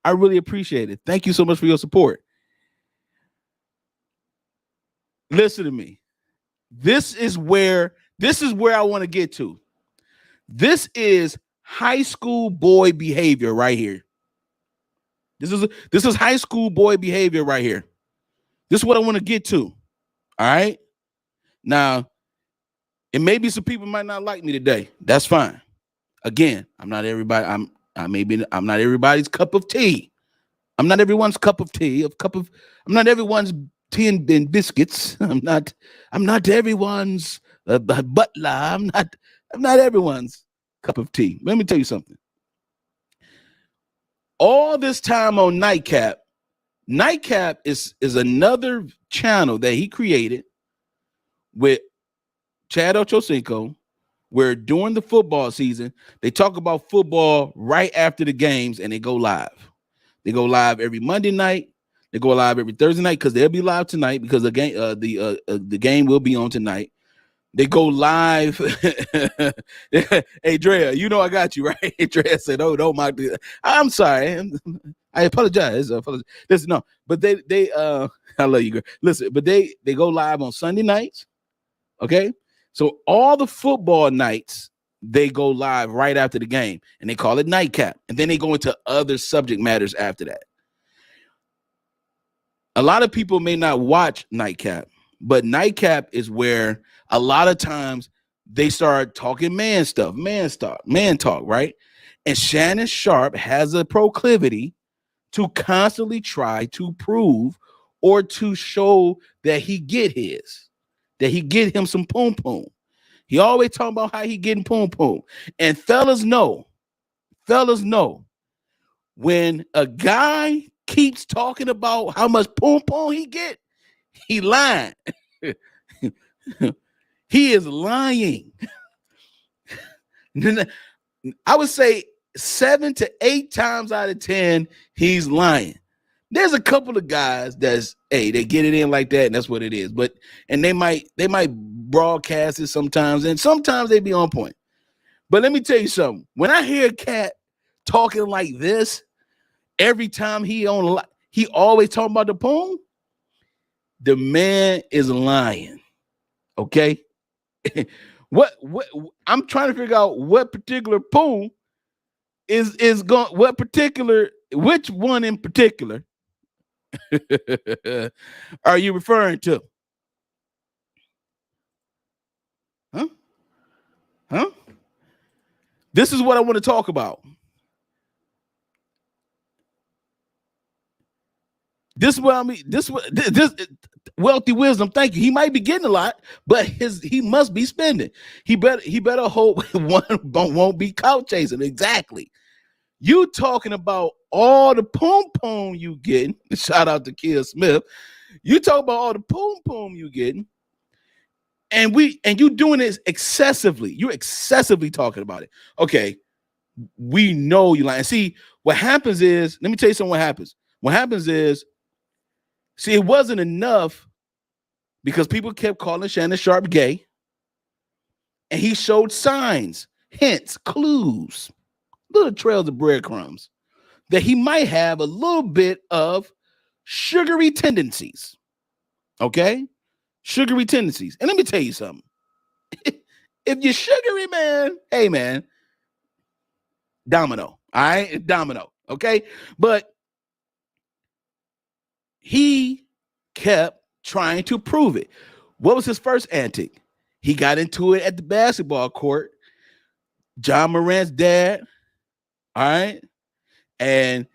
I really appreciate it. Thank you so much for your support. Listen to me. This is where I want to get to. This is high school boy behavior right here. This is high school boy behavior right here. This is what I want to get to. All right. Now, it may be some people might not like me today. That's fine. Again, I'm not everybody. I'm not everybody's cup of tea. I'm not everyone's cup of tea. I'm not everyone's tea and biscuits. I'm not everyone's butler. I'm not everyone's cup of tea. Let me tell you something. All this time on Nightcap is another channel that he created with Chad Ochocinco, where during the football season, they talk about football right after the games and they go live. They go live every Monday night. They go live every Thursday night because they'll be live tonight because the game will be on tonight. They go live. Hey, Drea, you know I got you, right? Drea said, "Oh, don't mock this." I'm sorry. I apologize. Listen, no, but they I love you, girl. Listen, but they go live on Sunday nights. Okay, so all the football nights they go live right after the game, and they call it Nightcap, and then they go into other subject matters after that. A lot of people may not watch Nightcap, but Nightcap is where a lot of times they start talking man talk, right? And Shannon Sharpe has a proclivity to constantly try to prove or to show that he get him some poom poom. He always talking about how he getting poom poom. And fellas know, when a guy keeps talking about how much poom poom he get, he lying. He is lying. I would say 7 to 8 times out of 10, he's lying. There's a couple of guys they get it in like that, and that's what it is. And they might broadcast it sometimes, and sometimes they be on point. But let me tell you something. When I hear a cat talking like this, every time he always talking about the poem, the man is lying. Okay. What I'm trying to figure out what particular poem is going, which one in particular are you referring to? Huh? This is what I want to talk about. This is what I mean. This wealthy wisdom. Thank you. He might be getting a lot, but he must be spending. He better hope one won't be couch chasing. Exactly. You talking about all the poom poom you getting? Shout out to Kia Smith. You talk about all the poom poom you getting, and you doing this excessively. You're excessively talking about it. Okay, we know you lying. See, what happens is, let me tell you something. What happens? What happens is, see, it wasn't enough because people kept calling Shannon Sharpe gay, and he showed signs, hints, clues, little trails of breadcrumbs that he might have a little bit of sugary tendencies. Okay? Sugary tendencies. And let me tell you something. If you're sugary, man, hey, man, domino. All right? Domino. Okay? But he kept trying to prove it. What was his first antic? He got into it at the basketball court. John Morant's dad, all right, and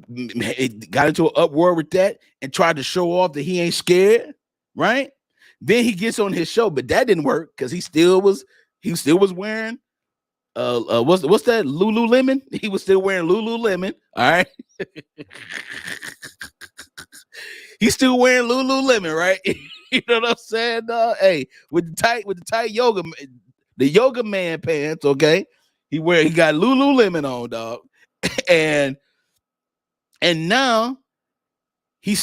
it got into an uproar with that and tried to show off that he ain't scared, right? Then he gets on his show, but that didn't work because he still was wearing what's that, Lululemon? He was still wearing Lululemon, all right. He's still wearing Lululemon, right? You know what I'm saying? Hey, with the tight yoga man pants, okay? He got Lululemon on, dog. and now they're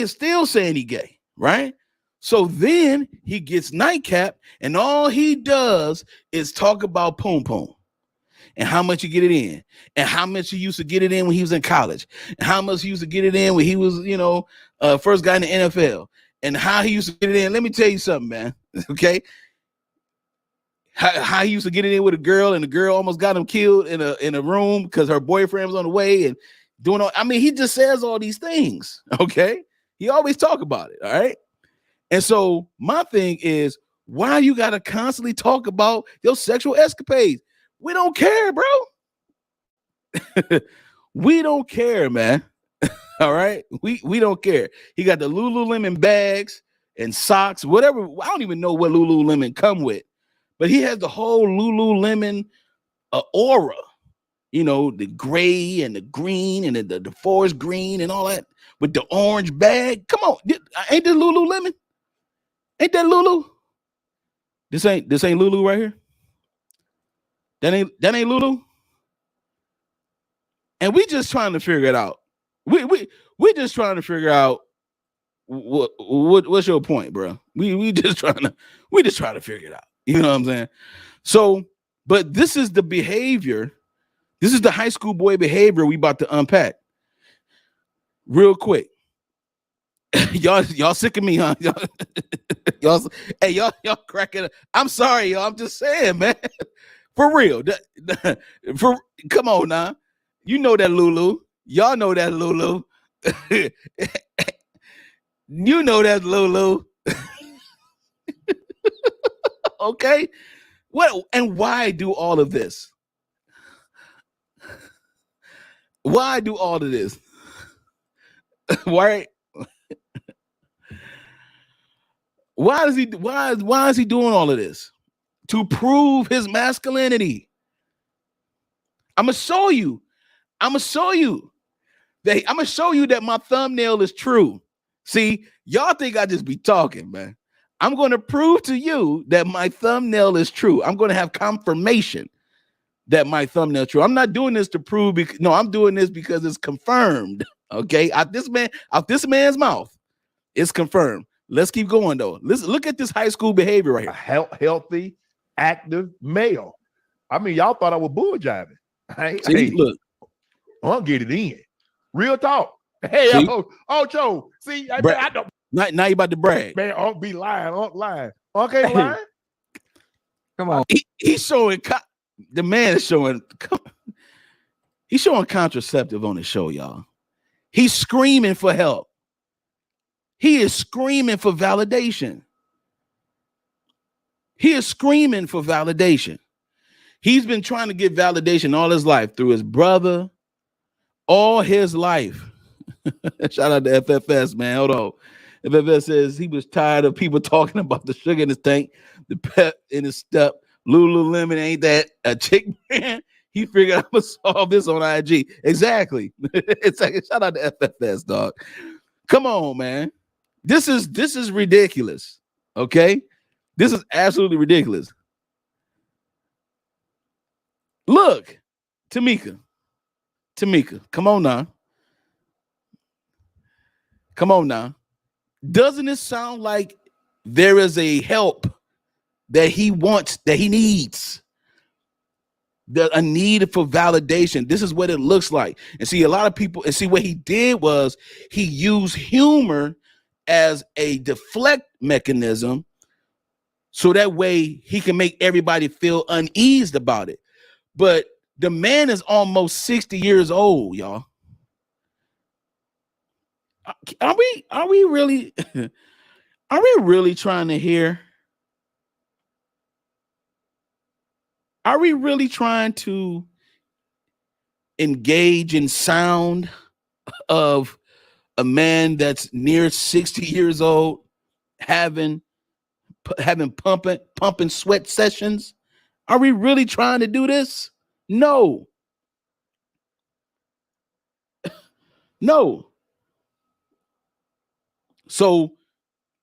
still saying he gay, right? So then he gets nightcap, and all he does is talk about poom poom and how much you get it in, and how much he used to get it in when he was in college, and how much he used to get it in when he was, first guy in the NFL, and how he used to get it in. Let me tell you something, man. Okay, how he used to get it in with a girl, and the girl almost got him killed in a room because her boyfriend was on the way, and doing all. I mean, he just says all these things. Okay, he always talk about it. All right. And so my thing is, why you got to constantly talk about your sexual escapades? We don't care, bro. We don't care, man. All right. We don't care. He got the Lululemon bags and socks, whatever. I don't even know what Lululemon come with, but he has the whole Lululemon aura, the gray and the green and the forest green and all that with the orange bag. Come on. Ain't this Lululemon? Ain't that Lulu? This ain't Lulu right here. That ain't Lulu. And we just trying to figure it out. We just trying to figure out what's your point, bro. We just trying to figure it out. You know what I'm saying? So, but this is the behavior. This is the high school boy behavior we about to unpack real quick. y'all sick of me, huh? Y'all cracking up. I'm sorry, y'all. I'm just saying, man. For real. Come on now. You know that Lulu. Y'all know that Lulu. You know that Lulu. Okay. What and why do all of this? Why do all of this? Why? Why is he doing all of this? To prove his masculinity. I'm gonna show you that my thumbnail is true. See, y'all think I just be talking, man. I'm going to prove to you that my thumbnail is true. I'm going to have confirmation that my thumbnail is true. I'm not doing this to prove. I'm doing this because it's confirmed. Okay, out this man's mouth, it's confirmed. Let's keep going though. Listen, look at this high school behavior right here. A healthy, active male. I mean, y'all thought I was bull jiving. Hey, look, I'll get it in. Real talk. Hey, Joe. See, I don't. Now you about to brag. Man, I'll be lying. I'm lying. Okay, lying. Come on. He's showing. The man is showing. He's showing contraceptive on his show, y'all. He's screaming for help. He is screaming for validation. He's been trying to get validation all his life through his brother, all his life. Shout out to FFS, man. Hold on. FFS says he was tired of people talking about the sugar in his tank, the pep in his step. Lululemon ain't that a chick brand? He figured I'm gonna solve this on IG. Exactly. It's like, shout out to FFS, dog. Come on, man. This is ridiculous. Okay, this is absolutely ridiculous. Look, Tamika, come on now. Doesn't it sound like there is a help that he wants, that he needs? A need for validation. This is what it looks like. And see, a lot of people, and see what he did was he used humor as a deflect mechanism so that way he can make everybody feel uneased about it. But the man is almost 60 years old, y'all. Are we really trying to hear? Are we really trying to engage in sound of a man that's near 60 years old having pumping sweat sessions? Are we really trying to do this? No. So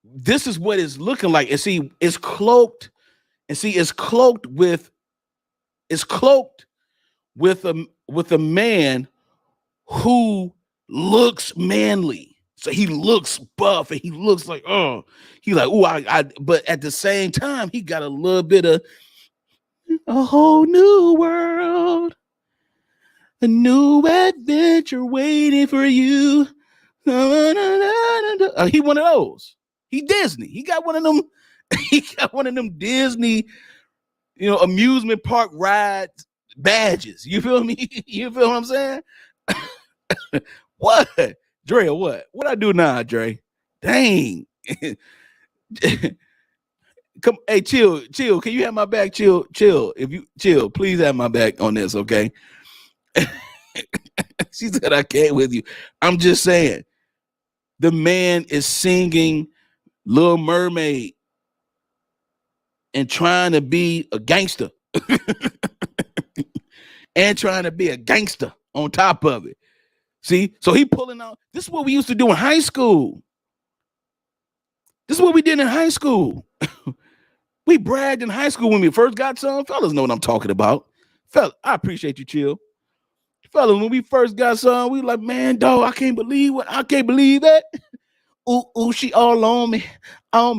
this is what it's looking like. And see, it's cloaked with with a man who looks manly. So he looks buff and he looks like, oh, he like, oh, but at the same time, he got a little bit of a whole new world, a new adventure waiting for you. He one of those. He Disney. He got one of them. He got one of them Disney, amusement park ride badges. You feel me? You feel what I'm saying? What? Dre, what? What I do now, Dre? Dang. Come, hey, chill. Can you have my back? Chill. If you chill, please have my back on this, okay? She said I can't with you. I'm just saying, the man is singing Little Mermaid and trying to be a gangster. And trying to be a gangster on top of it. See, so he pulling out. This is what we used to do in high school. This is what we did in high school. We bragged in high school when we first got some. Fellas know what I'm talking about. Fellas, I appreciate you, chill. Fellas, when we first got some, we like, man, dog, I can't believe that. Ooh, she all on me. I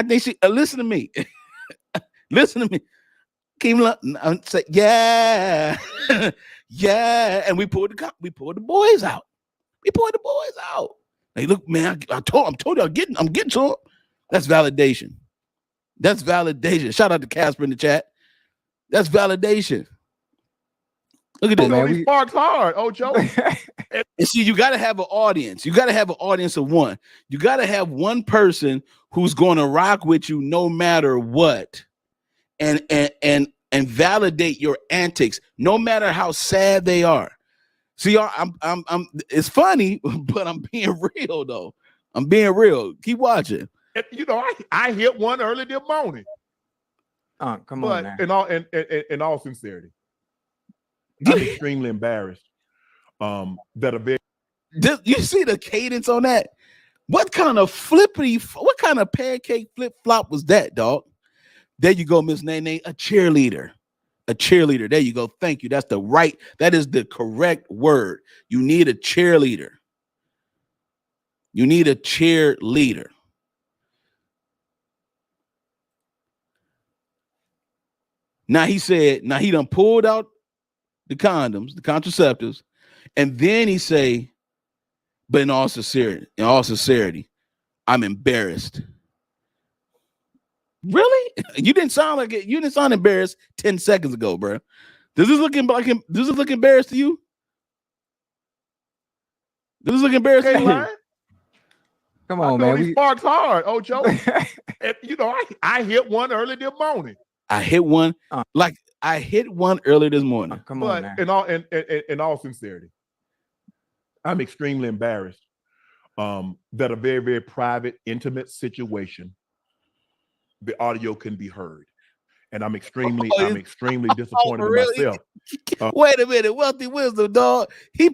think she, listen to me. Listen to me. Came up and said, yeah. Yeah. And we pulled the boys out. Hey, look, man, I told you I'm getting to him. That's validation. Shout out to Casper in the chat. That's validation. Look at this. Man, we sparks hard, Ocho. And see, you got to have an audience. You got to have an audience of one. You got to have one person who's going to rock with you no matter what, and validate your antics, no matter how sad they are. See, I'm. It's funny, but I'm being real though. I'm being real. Keep watching. I hit one early this morning. Come on, man. In all sincerity, I'm extremely embarrassed. That a big. You see the cadence on that? What kind of pancake flip flop was that, dog? There you go, Miss Nene, a cheerleader. There you go. Thank you. That is the correct word. You need a cheerleader. Now he done pulled out the condoms, the contraceptives, and then he say, but in all sincerity, I'm embarrassed. Really? You didn't sound like it. You didn't sound embarrassed 10 seconds ago, bro. Does this look embarrassed to you? Does this look embarrassed to you? Come on, man. We sparks hard, Ocho. I hit one early this morning. I hit one earlier this morning. Come on, man. In all sincerity, I'm extremely embarrassed that a very, very private, intimate situation, the audio can be heard. And I'm extremely disappointed in myself. Wait a minute, Wealthy Wisdom, dog. Those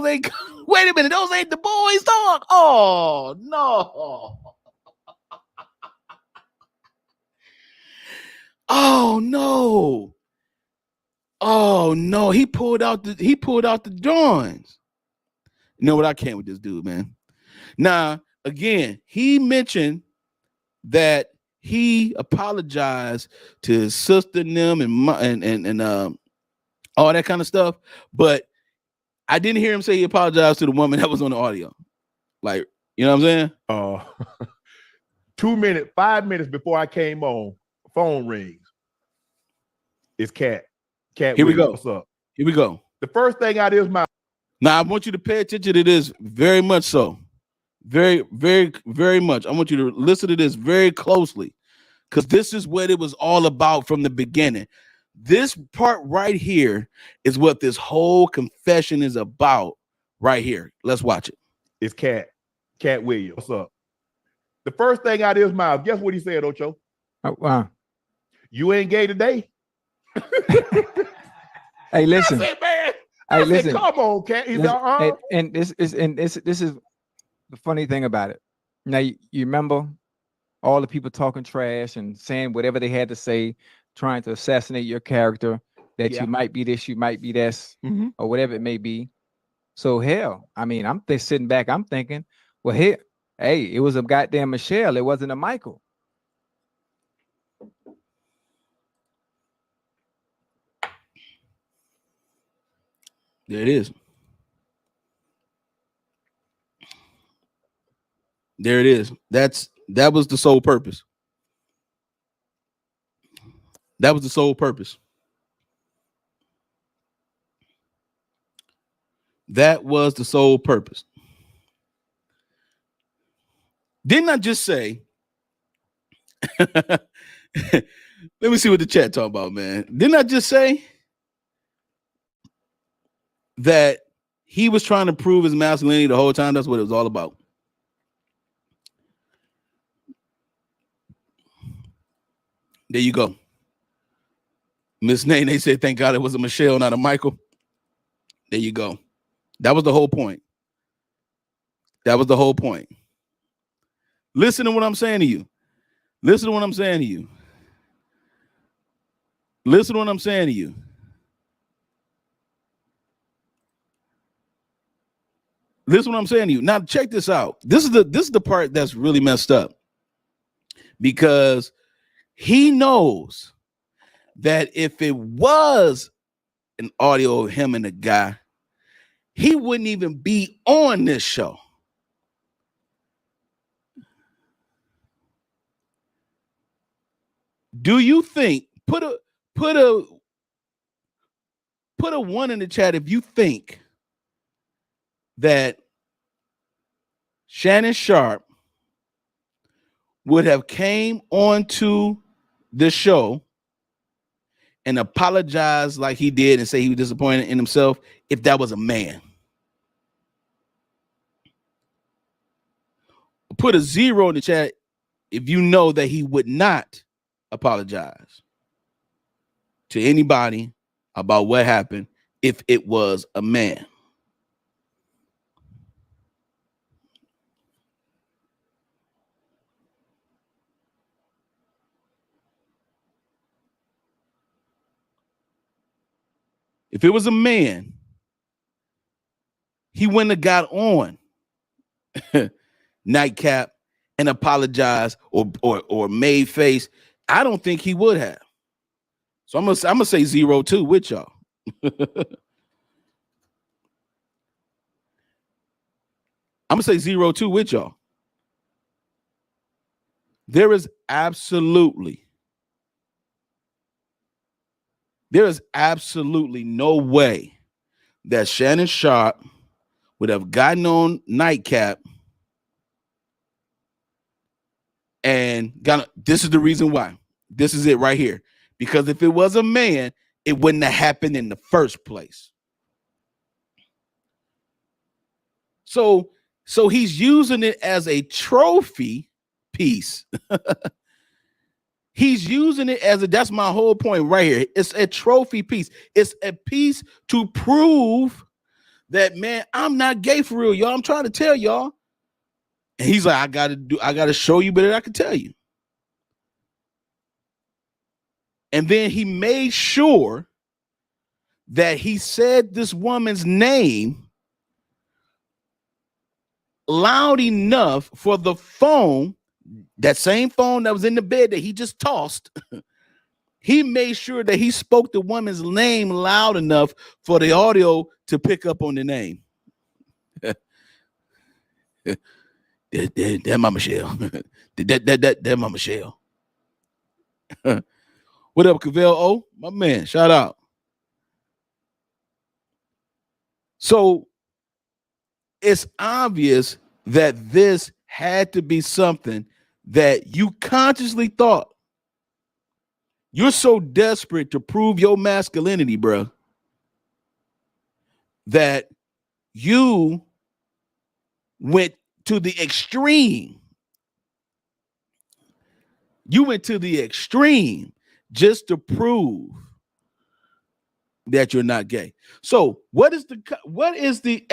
ain't wait a minute, those ain't the boys, dog. Oh no. Oh no. He pulled out the drawings. You know what? I can't with this dude, man. Now, again, he mentioned that he apologized to his sister and them and all that kind of stuff, but I didn't hear him say he apologized to the woman that was on the audio. Like, you know what I'm saying? 5 minutes before I came on, phone rings. It's Cat. Here we go. What's up? Here we go. The first thing out of his mouth. Now I want you to pay attention to this very much so. Very, very, very much. I want you to listen to this very closely, because this is what it was all about from the beginning. This part right here is what this whole confession is about right here. Let's watch it. It's Cat Williams. What's up? The first thing out of his mouth, guess what he said, Ocho? Oh, wow. You ain't gay today? Hey, listen. I said, man. Listen. Come on, Cat. He's and this is the funny thing about it. Now you remember all the people talking trash and saying whatever they had to say, trying to assassinate your character. that Yeah. you might be this, you might be this, Mhm. or whatever it may be. So hell, I mean, I'm sitting back, I'm thinking, well, here, hey, it was a goddamn Michelle, it wasn't a Michael. There it is. There it is. That was the sole purpose. That was the sole purpose. That was the sole purpose. Didn't I just say? Let me see what the chat talking about, man. Didn't I just say that he was trying to prove his masculinity the whole time? That's what it was all about. There you go. Miss Nene said, thank God it was a Michelle, not a Michael. There you go. That was the whole point. That was the whole point. Listen to what I'm saying to you. Listen to what I'm saying to you. Listen to what I'm saying to you. Listen to what I'm saying to you. Now check this out. This is the part that's really messed up, because he knows that if it was an audio of him and the guy, he wouldn't even be on this show. Do you think, put a one in the chat if you think that Shannon Sharpe would have came onto the show and apologized like he did and say he was disappointed in himself if that was a man. Put a 0 in the chat if you know that he would not apologize to anybody about what happened if it was a man. If it was a man, he wouldn't have got on Nightcap and apologized or made face. I don't think he would have. So I'm gonna say 0 too with y'all. I'm gonna say 0 too with y'all. There is absolutely no way that Shannon Sharpe would have gotten on Nightcap and this is the reason why. This is it right here. Because if it was a man, it wouldn't have happened in the first place. So he's using it as a trophy piece. He's using it as that's my whole point right here. It's a trophy piece. It's a piece to prove that, man, I'm not gay for real, y'all. I'm trying to tell y'all. And he's like, I gotta show you better than I can tell you. And then he made sure that he said this woman's name loud enough for the phone, that same phone that was in the bed that he just tossed. He made sure that he spoke the woman's name loud enough for the audio to pick up on the name. That my Michelle. That my Michelle. What up, Cavell? Oh, my man, shout out. So it's obvious that this had to be something that you consciously thought. You're so desperate to prove your masculinity, bro, that you went to the extreme. You went to the extreme just to prove that you're not gay. So what is the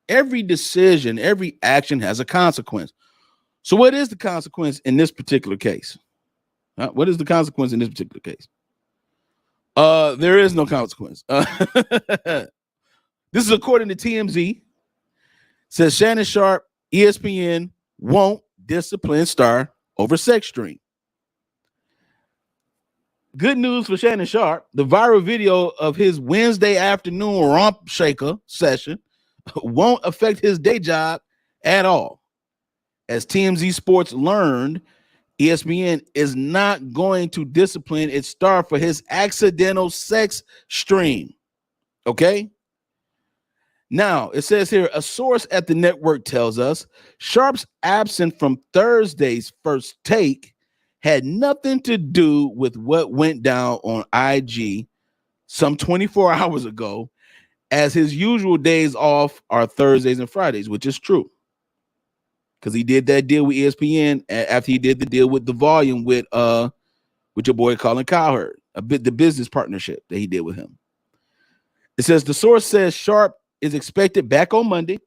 every decision, every action has a consequence. So what is the consequence in this particular case? What is the consequence in this particular case? There is no consequence. This is according to TMZ. Says Shannon Sharpe, ESPN won't discipline star over sex stream. Good news for Shannon Sharpe. The viral video of his Wednesday afternoon romp shaker session won't affect his day job at all. As TMZ Sports learned, ESPN is not going to discipline its star for his accidental sex stream. Okay? Now, it says here, a source at the network tells us Sharpe's absence from Thursday's First Take had nothing to do with what went down on IG some 24 hours ago, as his usual days off are Thursdays and Fridays, which is true. Because he did that deal with ESPN after he did the deal with the volume with your boy Colin Cowherd, the business partnership that he did with him. It says the source says Sharpe is expected back on Monday,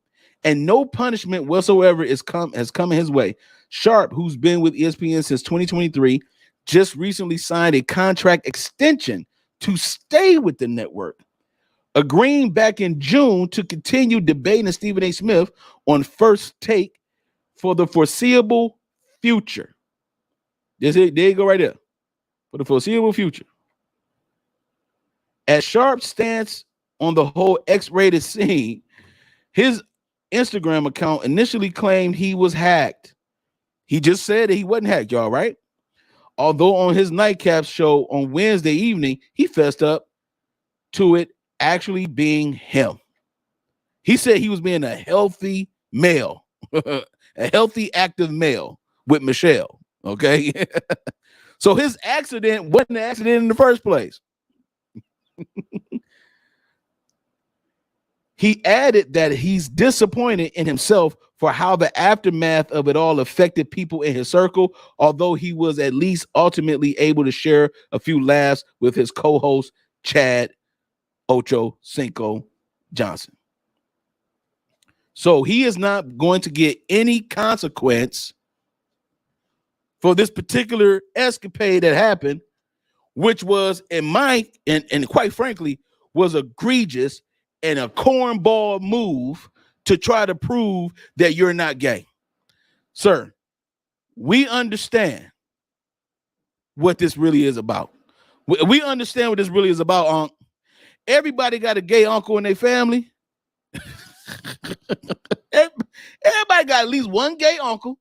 and no punishment whatsoever has come his way. Sharpe, who's been with ESPN since 2023, just recently signed a contract extension to stay with the network, agreeing back in June to continue debating Stephen A. Smith on First Take for the foreseeable future. There you go right there. For the foreseeable future. As Sharpe's stance on the whole X-rated scene, his Instagram account initially claimed he was hacked. He just said that he wasn't hacked, y'all, right? Although on his Nightcap show on Wednesday evening, he fessed up to it actually being him. He said he was being a healthy male, a healthy, active male with Michelle, okay? So his accident wasn't an accident in the first place. He added that he's disappointed in himself for how the aftermath of it all affected people in his circle, although he was at least ultimately able to share a few laughs with his co-host, Chad Ocho Cinco Johnson. So he is not going to get any consequence for this particular escapade that happened, which was, and quite frankly, was egregious and a cornball move to try to prove that you're not gay. Sir, we understand what this really is about. We understand what this really is about, Unc. Everybody got a gay uncle in their family. Everybody got at least one gay uncle,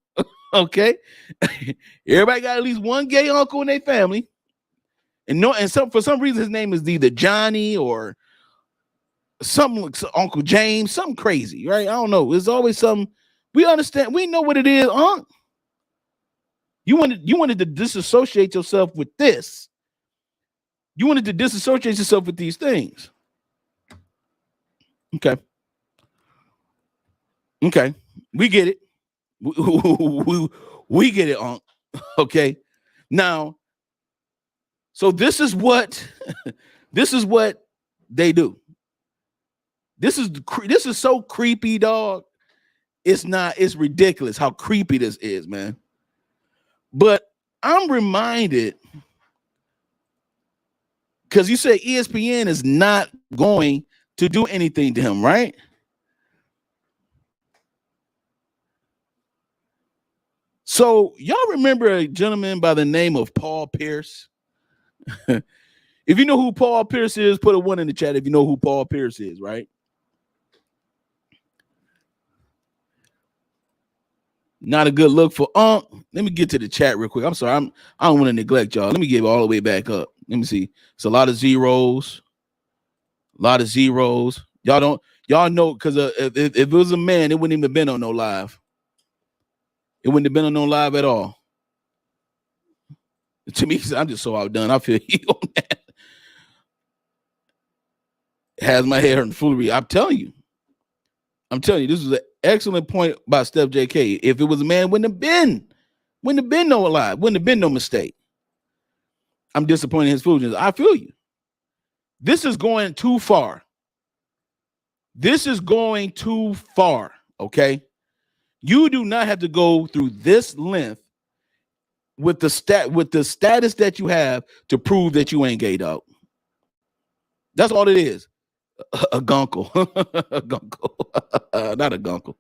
okay? Everybody got at least one gay uncle in their family. And for some reason, his name is either Johnny or something like Uncle James, something crazy, right? I don't know. There's always something. We understand. We know what it is, Unc. You wanted to disassociate yourself with this. You wanted to disassociate yourself with these things. Okay. Okay. We get it. We get it, Unc. Okay. Now, so this is what they do. This is so creepy, dog. It's ridiculous how creepy this is, man. But I'm reminded, because you say ESPN is not going to do anything to him, right? So y'all remember a gentleman by the name of Paul Pierce? If you know who Paul Pierce is, put a 1 in the chat if you know who Paul Pierce is, right? Not a good look for Let me get to the chat real quick. I'm sorry. I don't want to neglect y'all. Let me give it all the way back up. Let me see. It's a lot of zeros. Y'all know, because if it was a man, it wouldn't even have been on no live. It wouldn't have been on no live at all. To me, I'm just so outdone. I feel you on that. Has my hair and foolery. I'm telling you, this is an excellent point by Steph JK. If it was a man, wouldn't have been no lie, wouldn't have been no mistake. I'm disappointed in his foolishness. I feel you. This is going too far. Okay? You do not have to go through this length with the status that you have to prove that you ain't gay, dog. That's all it is. A gunkle. A gunkle. Not a gunkle.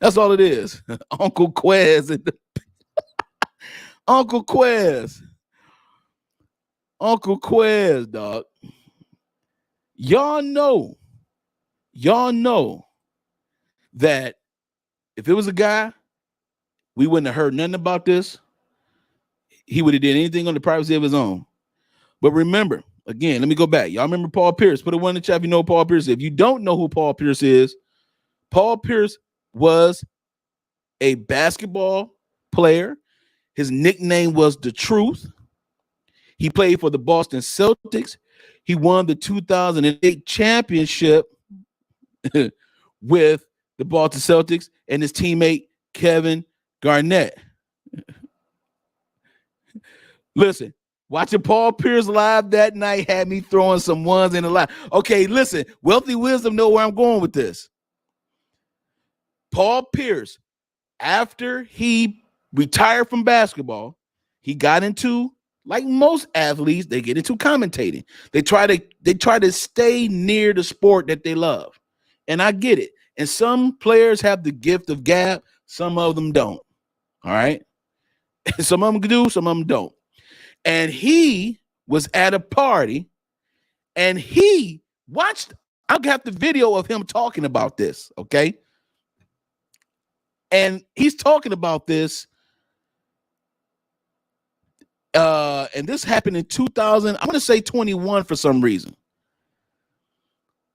That's all it is. Uncle Quez. Uncle Quez. Uncle Quez, dog. Y'all know that if it was a guy, we wouldn't have heard nothing about this. He would have did anything on the privacy of his own. But remember, again, let me go back. Y'all remember Paul Pierce? Put a one in the chat if you know Paul Pierce is. If you don't know who Paul Pierce is, Paul Pierce was a basketball player. His nickname was The Truth. He played for the Boston Celtics. He won the 2008 championship with the Boston Celtics and his teammate Kevin Garnett. Listen, watching Paul Pierce live that night had me throwing some ones in the line. Okay, listen, Wealthy Wisdom know where I'm going with this. Paul Pierce, after he retired from basketball, he got into, like most athletes, they get into commentating. They try to stay near the sport that they love. And I get it. And some players have the gift of gab, some of them don't. All right. Some of them do, some of them don't. And he was at a party and he watched, I'll have the video of him talking about this, okay? And he's talking about this. And this happened in 2000. I'm going to say 21 for some reason.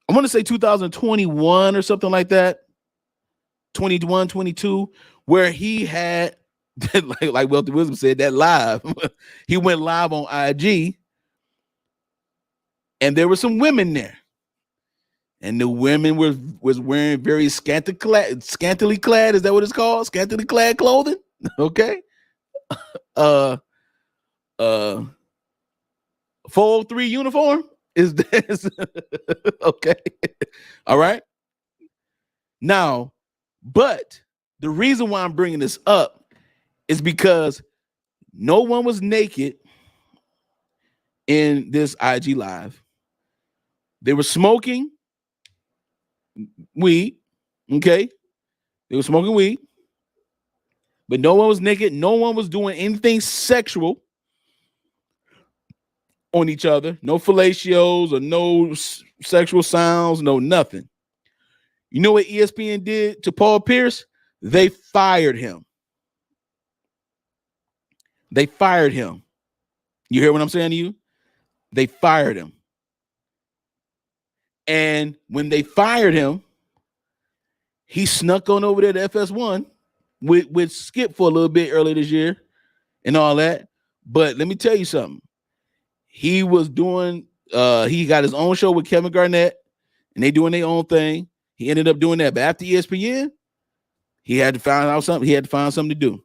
I'm going to say 2021 or something like that. 21, 22, where he had, like Wealthy Wisdom said, that live. He went live on IG. And there were some women there. And the women was wearing very scantily clad. Is that what it's called? Scantily clad clothing. Okay. 403 uniform is this. Okay. All right. Now, but the reason why I'm bringing this up is because no one was naked in this IG live. They were smoking weed. Okay. They were smoking weed, but no one was naked. No one was doing anything sexual on each other. No fellatios or no sexual sounds, no nothing. You know what ESPN did to Paul Pierce? They fired him. They fired him. You hear what I'm saying to you? They fired him. And when they fired him, he snuck on over there to FS1 with Skip for a little bit earlier this year and all that. But let me tell you something. He was doing, he got his own show with Kevin Garnett, and they doing their own thing. He ended up doing that. But after ESPN, he had to find out something. He had to find something to do.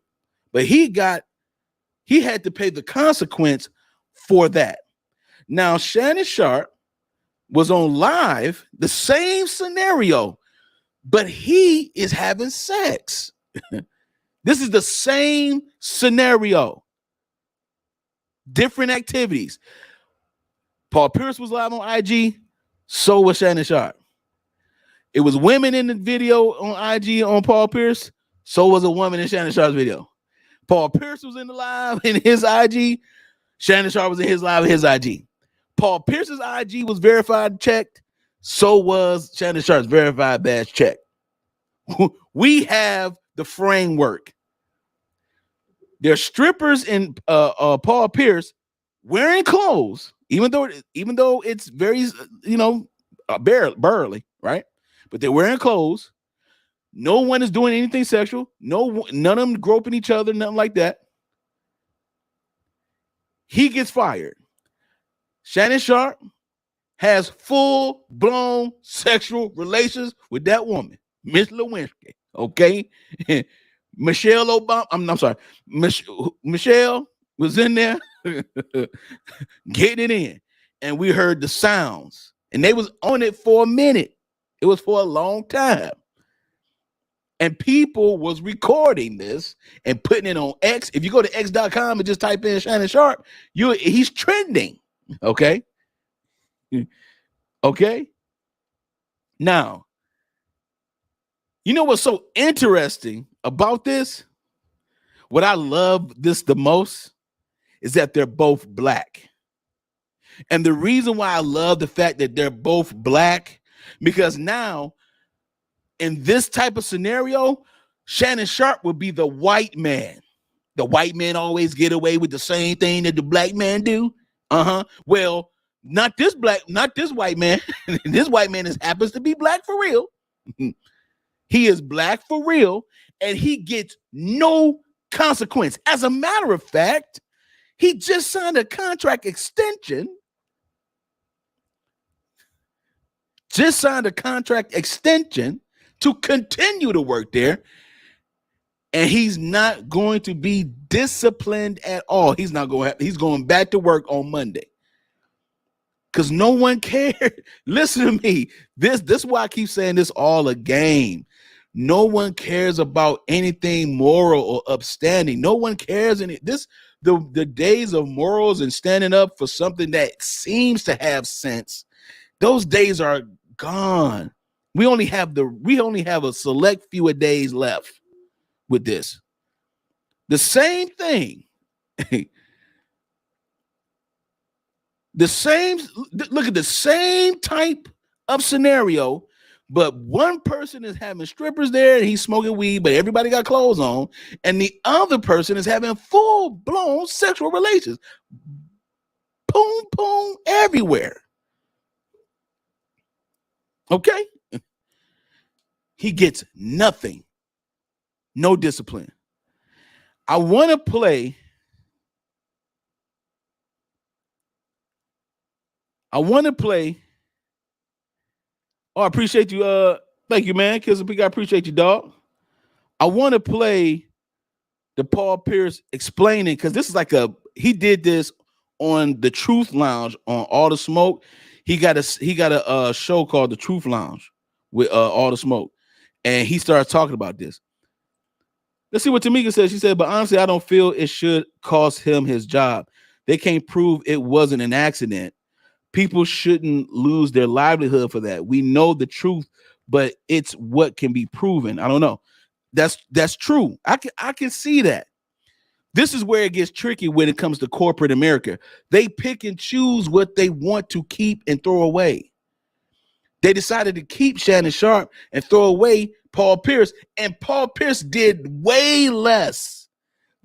But he had to pay the consequence for that. Now, Shannon Sharpe was on live, the same scenario, but he is having sex. This is the same scenario. Different activities. Paul Pierce was live on IG, so was Shannon Sharpe. It was women in the video on IG on Paul Pierce, so was a woman in Shannon Sharpe's video. Paul Pierce was in the live in his IG, Shannon Sharpe was in his live in his IG. Paul Pierce's IG was verified, checked, so was Shannon Sharpe's verified badge checked. We have the framework. There's strippers in Paul Pierce wearing clothes, even though it's very, barely, right? But they're wearing clothes. No one is doing anything sexual. None of them groping each other, nothing like that. He gets fired. Shannon Sharpe has full-blown sexual relations with that woman, Miss Lewinsky. Okay, Michelle Obama. I'm sorry, Michelle was in there getting it in, and we heard the sounds, and they was on it for a minute. It was for a long time. And people was recording this and putting it on X. If you go to x.com and just type in Shannon Sharpe, he's trending. Okay. Okay. Now, you know what's so interesting about this? What I love this the most is that they're both black. And the reason why I love the fact that they're both black, because now in this type of scenario, Shannon Sharpe would be the white man. The white men always get away with the same thing that the black man do. Well, not this white man. This white man happens to be black for real. He is black for real, and he gets no consequence. As a matter of fact, he just signed a contract extension. To continue to work there. And he's not going to be disciplined at all. He's going back to work on Monday. Because no one cared. Listen to me. This is why I keep saying this all a game. No one cares about anything moral or upstanding. No one cares the days of morals and standing up for something that seems to have sense. Those days are gone. We only have a select few of days left with this. The same thing. Look at the same type of scenario, but one person is having strippers there and he's smoking weed, but everybody got clothes on, and the other person is having full-blown sexual relations. Boom, boom, everywhere. Okay? He gets nothing. No discipline. I want to play. Oh, I appreciate you. Thank you, man. I appreciate you, dog. I want to play the Paul Pierce explaining, because this is he did this on the Truth Lounge on All the Smoke. He got a show called the Truth Lounge with All the Smoke, and he started talking about this. Let's see what Tamika says. She said, but honestly, I don't feel it should cost him his job. They can't prove it wasn't an accident. People shouldn't lose their livelihood for that. We know the truth, but it's what can be proven. I don't know. That's true. I can see that. This is where it gets tricky when it comes to corporate America. They pick and choose what they want to keep and throw away. They decided to keep Shannon Sharpe and throw away Paul Pierce, and Paul Pierce did way less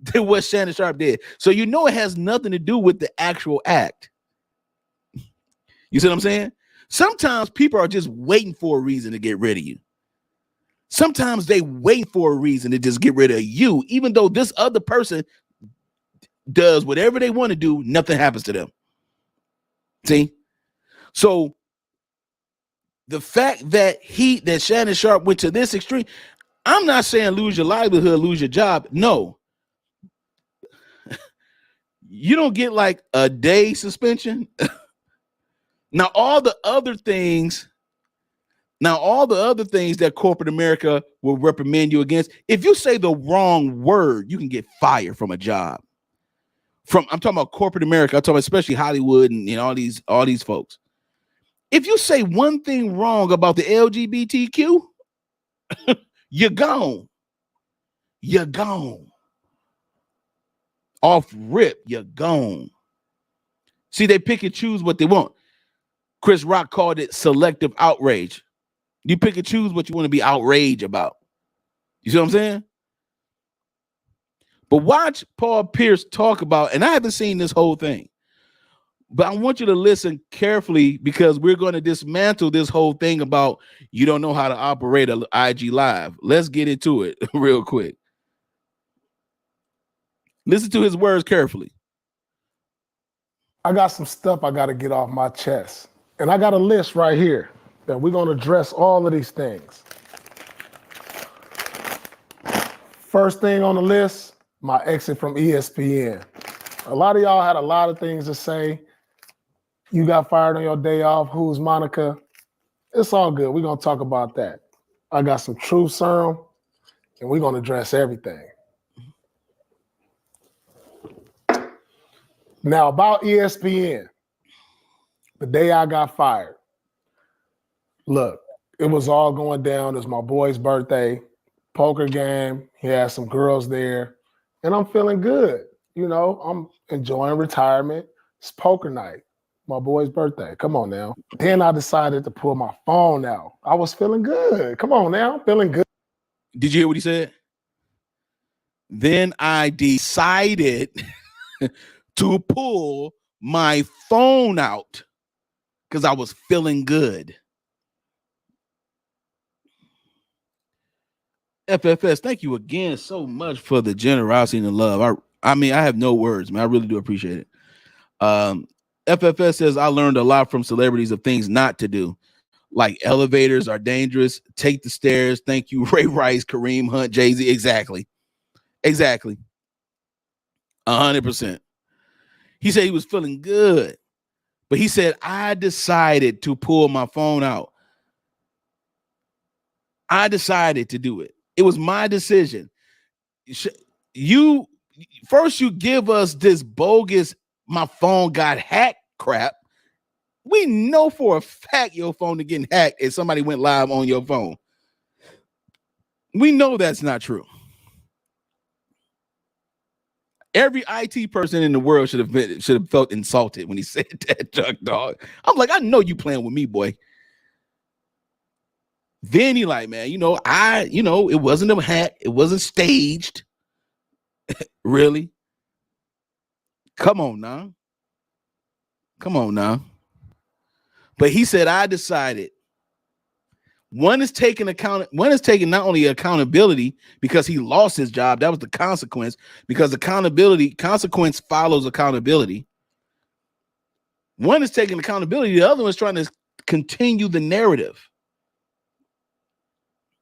than what Shannon Sharpe did. So you know it has nothing to do with the actual act. You see what I'm saying? Sometimes people are just waiting for a reason to get rid of you. Sometimes they wait for a reason to just get rid of you, even though this other person does whatever they want to do, nothing happens to them. See? So the fact that Shannon Sharpe went to this extreme, I'm not saying lose your livelihood, lose your job. No. You don't get like a day suspension. Now, all the other things that corporate America will reprimand you against, if you say the wrong word, you can get fired from a job. I'm talking about corporate America. I'm talking about especially Hollywood and all these folks. If you say one thing wrong about the LGBTQ, you're gone. You're gone. Off rip, you're gone. See, they pick and choose what they want. Chris Rock called it selective outrage. You pick and choose what you want to be outraged about. You see what I'm saying? But watch Paul Pierce talk about, and I haven't seen this whole thing, but I want you to listen carefully, because we're going to dismantle this whole thing about you don't know how to operate an IG Live. Let's get into it real quick. Listen to his words carefully. I got some stuff I got to get off my chest. And I got a list right here that we're going to address all of these things. First thing on the list, my exit from ESPN. A lot of y'all had a lot of things to say. You got fired on your day off. Who's Monica? It's all good. We're going to talk about that. I got some truth serum, and we're going to address everything. Now, about ESPN, the day I got fired, Look, it was all going down. It was my boy's birthday, poker game. He had some girls there, and I'm feeling good. You know, I'm enjoying retirement. It's poker night, my boy's birthday. Come on now. Then I decided to pull my phone out. I was feeling good. Come on now, feeling good. Did you hear what he said? Then I decided to pull my phone out because I was feeling good. FFS, thank you again so much for the generosity and the love. I mean, I have no words, man. I really do appreciate it. FFS says, I learned a lot from celebrities of things not to do. Like elevators are dangerous. Take the stairs. Thank you, Ray Rice, Kareem Hunt, Jay-Z. Exactly. 100%. He said he was feeling good, but he said, I decided to pull my phone out. I decided to do it. It was my decision. You give us this bogus, my phone got hacked crap. We know for a fact your phone is getting hacked if somebody went live on your phone. We know that's not true. Every IT person in the world should have felt insulted when he said that, Chuck Dog. I'm like, I know you playing with me, boy. Then he like, man, it wasn't a hack. It wasn't staged. Really? Come on now. But he said, I decided. One is taking not only accountability because he lost his job. That was the consequence, because consequence follows accountability. One is taking accountability. The other one is trying to continue the narrative.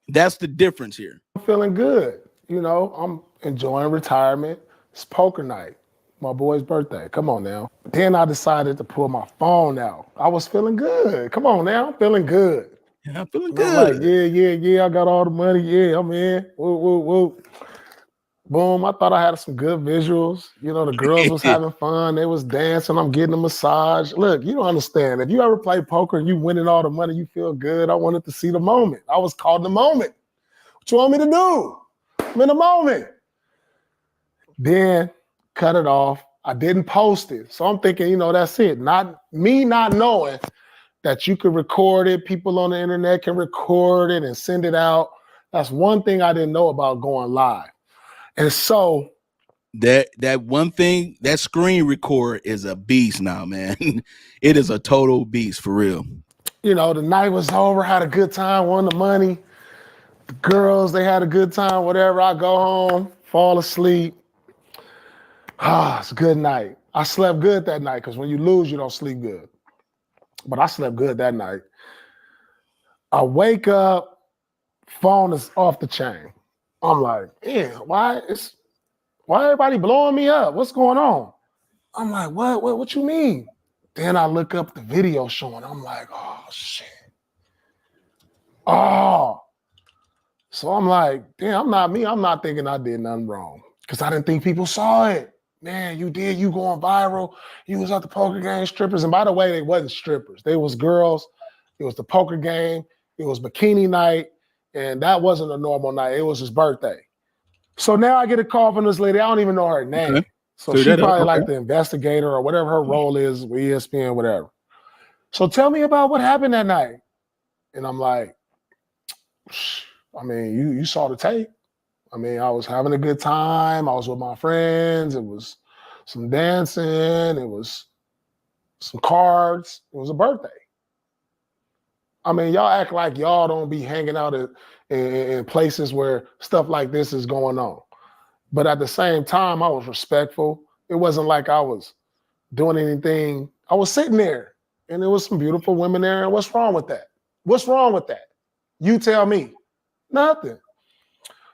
That's the difference here. I'm feeling good. You know, I'm enjoying retirement. It's poker night, my boy's birthday. Come on now. Then I decided to pull my phone out. I was feeling good. Come on now, I'm feeling good. Yeah, I'm feeling And good. I'm like, yeah, I got all the money. Yeah, I'm in. Woo. Boom, I thought I had some good visuals. You know, the girls was having fun. They was dancing. I'm getting a massage. Look, you don't understand. If you ever play poker and you winning all the money, you feel good. I wanted to see the moment. I was caught in the moment. What you want me to do? I'm in the moment. Then cut it off. I didn't post it. So I'm thinking, that's it. Not knowing that you could record it. People on the internet can record it and send it out. That's one thing I didn't know about going live. And so that one thing, that screen record is a beast now, man. It is a total beast for real. The night was over, had a good time, won the money. The girls, they had a good time, whatever. I go home, fall asleep. It's a good night. I slept good that night because when you lose, you don't sleep good. But I slept good that night. I wake up, phone is off the chain. I'm like, why everybody blowing me up? What's going on? I'm like, what you mean? Then I look up the video showing. I'm like, oh shit. Oh. So I'm like, damn, I'm not me. I'm not thinking I did nothing wrong. Because I didn't think people saw it. Man, you did. You going viral. You was at the poker game, strippers. And by the way, they wasn't strippers. They was girls. It was the poker game. It was bikini night. And that wasn't a normal night. It was his birthday. So now I get a call from this lady. I don't even know her name. Okay. So she probably like the investigator or whatever her role is with ESPN, whatever. So tell me about what happened that night. And I'm like, I mean, you saw the tape. I mean, I was having a good time. I was with my friends. It was some dancing. It was some cards. It was a birthday. I mean, y'all act like y'all don't be hanging out in places where stuff like this is going on. But at the same time, I was respectful. It wasn't like I was doing anything. I was sitting there, and there was some beautiful women there. And what's wrong with that? What's wrong with that? You tell me. Nothing.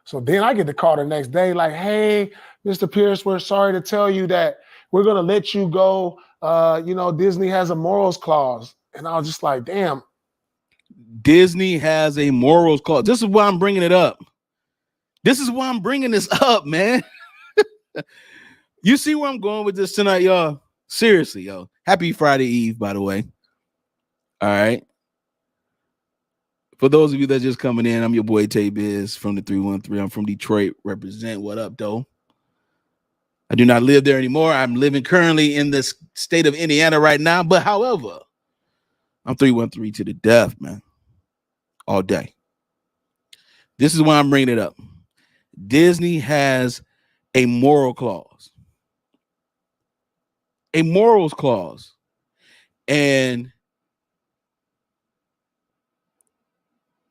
So then I get the call the next day like, hey, Mr. Pierce, we're sorry to tell you that we're going to let you go. Disney has a morals clause. And I was just like, damn. Disney has a morals clause. This is why I'm bringing it up. This is why I'm bringing this up, man. You see where I'm going with this tonight, y'all? Seriously, yo. Happy Friday Eve, by the way. All right. For those of you that's just coming in, I'm your boy Tay Biz from the 313. I'm from Detroit. Represent. What up, though? I do not live there anymore. I'm living currently in the state of Indiana right now. But however, I'm 313 to the death, man. All day. This is why I'm bringing it up. Disney has a moral clause. A morals clause. And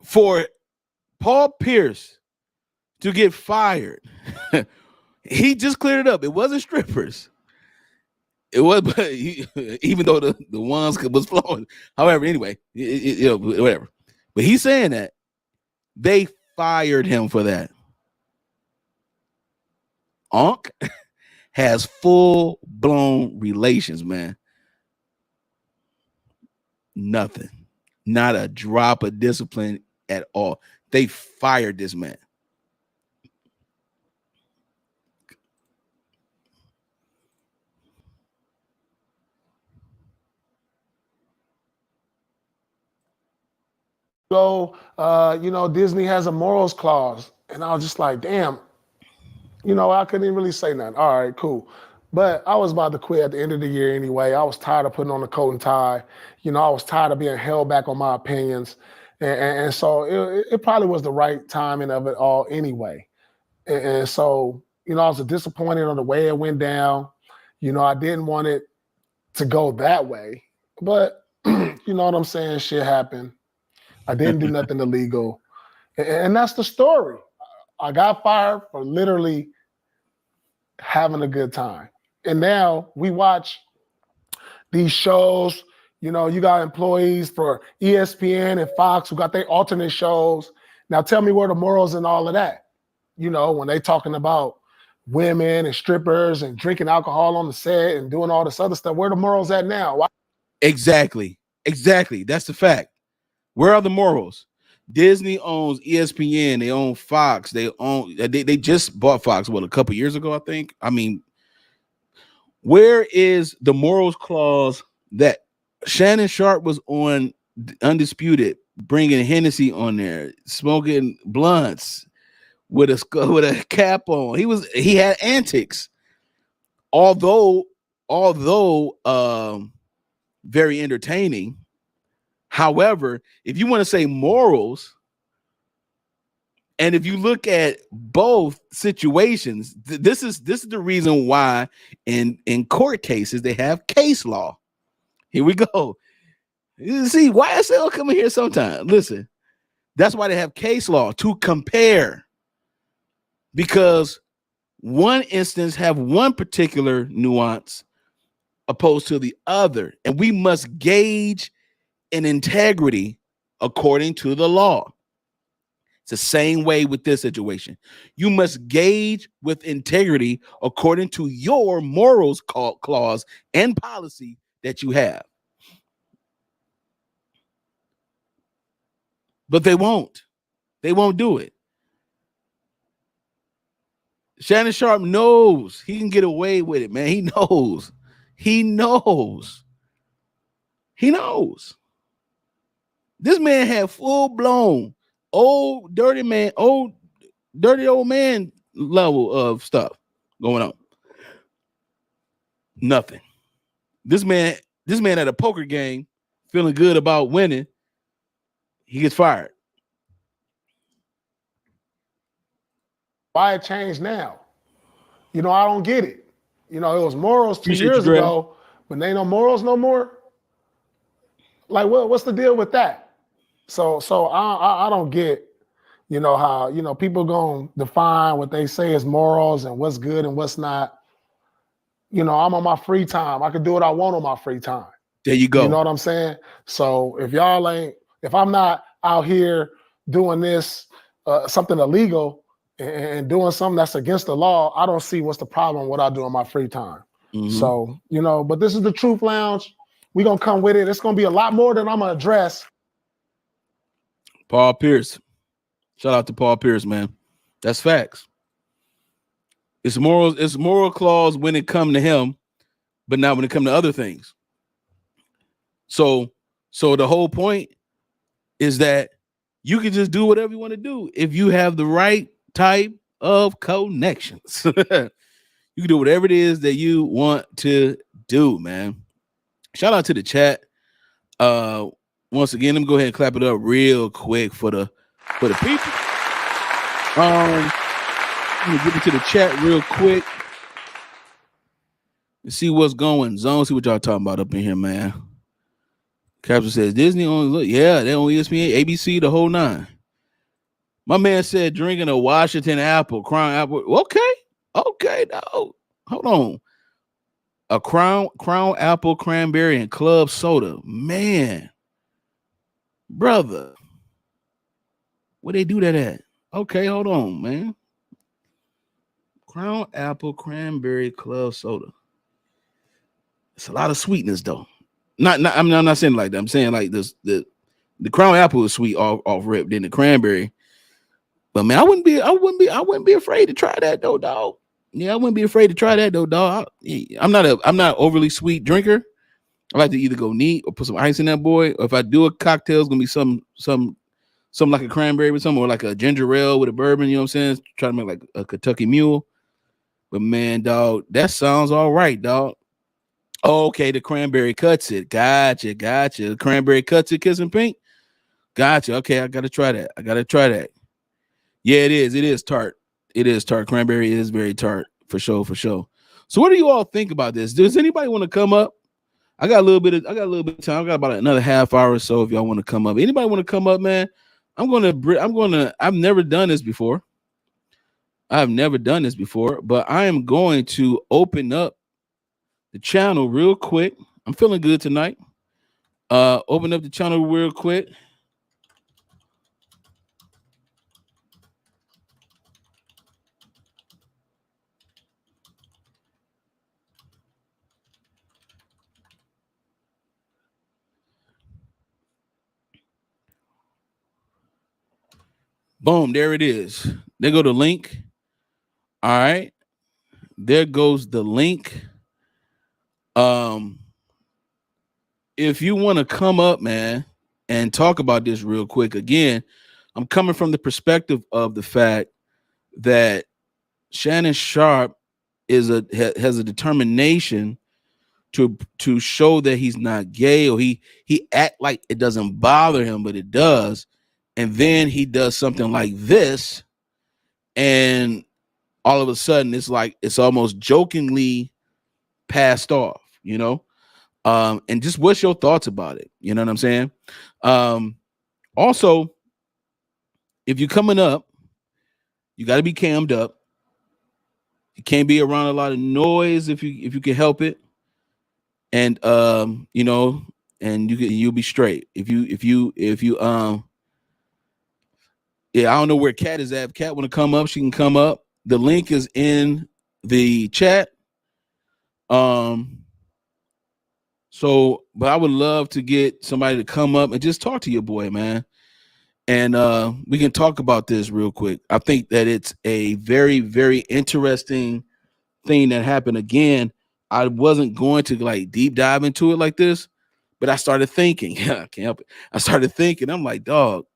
for Paul Pierce to get fired, he just cleared it up. It wasn't strippers. It was, but even though the ones was flowing. However, anyway, whatever. But he's saying that they fired him for that. Unc has full-blown relations, man. Nothing. Not a drop of discipline at all. They fired this man. So, Disney has a morals clause. And I was just like, damn, I couldn't even really say nothing. All right, cool. But I was about to quit at the end of the year anyway. I was tired of putting on the coat and tie. I was tired of being held back on my opinions. And so it probably was the right timing of it all anyway. And so, I was disappointed on the way it went down. I didn't want it to go that way. But, you know what I'm saying? Shit happened. I didn't do nothing illegal. And that's the story. I got fired for literally having a good time. And now we watch these shows. You got employees for ESPN and Fox who got their alternate shows. Now tell me where the morals and all of that. When they talking about women and strippers and drinking alcohol on the set and doing all this other stuff, where the morals at now? Why? Exactly. That's the fact. Where are the morals? Disney owns ESPN. They own Fox. They just bought Fox, a couple years ago, I think. I mean, where is the morals clause that Shannon Sharpe was on Undisputed, bringing Hennessy on there, smoking blunts with a cap on? He had antics. Although very entertaining. However, if you want to say morals, and if you look at both situations, this is the reason why in court cases they have case law. Here we go. You see, YSL coming here sometime. Listen, that's why they have case law to compare, because one instance have one particular nuance opposed to the other, and we must gauge in integrity according to the law. It's the same way with this situation. You must gauge with integrity according to your morals clause and policy that you have. But they won't do it. Shannon Sharpe knows he can get away with it, man. He knows. This man had full-blown old dirty old man level of stuff going on. Nothing. This man at a poker game, feeling good about winning, he gets fired. Why it changed now? I don't get it. It was morals 2 years ago, but they ain't no morals no more. Like, what's the deal with that? So I don't get, how, people gonna define what they say is morals and what's good and what's not. I'm on my free time. I can do what I want on my free time. There you go. You know what I'm saying? So if I'm not out here doing this, something illegal and doing something that's against the law, I don't see what's the problem with what I do on my free time. Mm-hmm. So, but this is the Truth Lounge. We're going to come with it. It's going to be a lot more than I'm going to address. Paul Pierce. Shout out to Paul Pierce, man. That's facts. It's moral clause when it come to him, but not when it come to other things. So the whole point is that you can just do whatever you want to do if you have the right type of connections. You can do whatever it is that you want to do, man. Shout out to the chat. Once again, let me go ahead and clap it up real quick for the people. Let me get into the chat real quick. Let's see what's going on. See what y'all talking about up in here, man. Captain says Disney on look, yeah, they on ESPN, ABC, the whole nine. My man said drinking a Washington apple, Crown apple. Okay, no, hold on. A Crown apple, cranberry, and club soda. Man, brother, where they do that at? Okay, hold on, man. Crown apple, cranberry, club soda. It's a lot of sweetness though. I'm not saying like that. I'm saying like this. The Crown apple is sweet off rip. Then the cranberry. But man, I wouldn't be afraid to try that though, dog. Yeah, I wouldn't be afraid to try that though, dog. I'm not overly sweet drinker. I like to either go neat or put some ice in that boy. Or if I do a cocktail, it's gonna be some like a cranberry with some, or like a ginger ale with a bourbon. You know what I'm saying? Try to make like a Kentucky Mule. But man, dog, that sounds all right, dog. Oh, okay, the cranberry cuts it. Gotcha. The cranberry cuts it, kissing pink. Gotcha. Okay, I gotta try that. Yeah, it is. It is tart. Cranberry is very tart for sure. So what do you all think about this? Does anybody want to come up? I got a little bit of time. I got about another half hour or so if y'all want to come up. Anybody want to come up, man? I've never done this before. But I am going to open up the channel real quick. I'm feeling good tonight. Open up the channel real quick. Boom, there it is. There go the link. All right. There goes the link. If you want to come up, man, and talk about this real quick, again, I'm coming from the perspective of the fact that Shannon Sharpe has a determination to show that he's not gay, or he act like it doesn't bother him, but it does. And then he does something like this, and all of a sudden it's like it's almost jokingly passed off, you know. And just what's your thoughts about it? You know what I'm saying? Also, if you're coming up, you got to be cammed up. You can't be around a lot of noise if you can help it. And you know, and you'll be straight. If you yeah, I don't know where Kat is at. If Kat want to come up, she can come up. The link is in the chat. So, but I would love to get somebody to come up and just talk to your boy, man. And we can talk about this real quick. I think that it's a very, very interesting thing that happened. Again, I wasn't going to like deep dive into it like this, but I started thinking, yeah, I can't help it. I started thinking, I'm like, dog,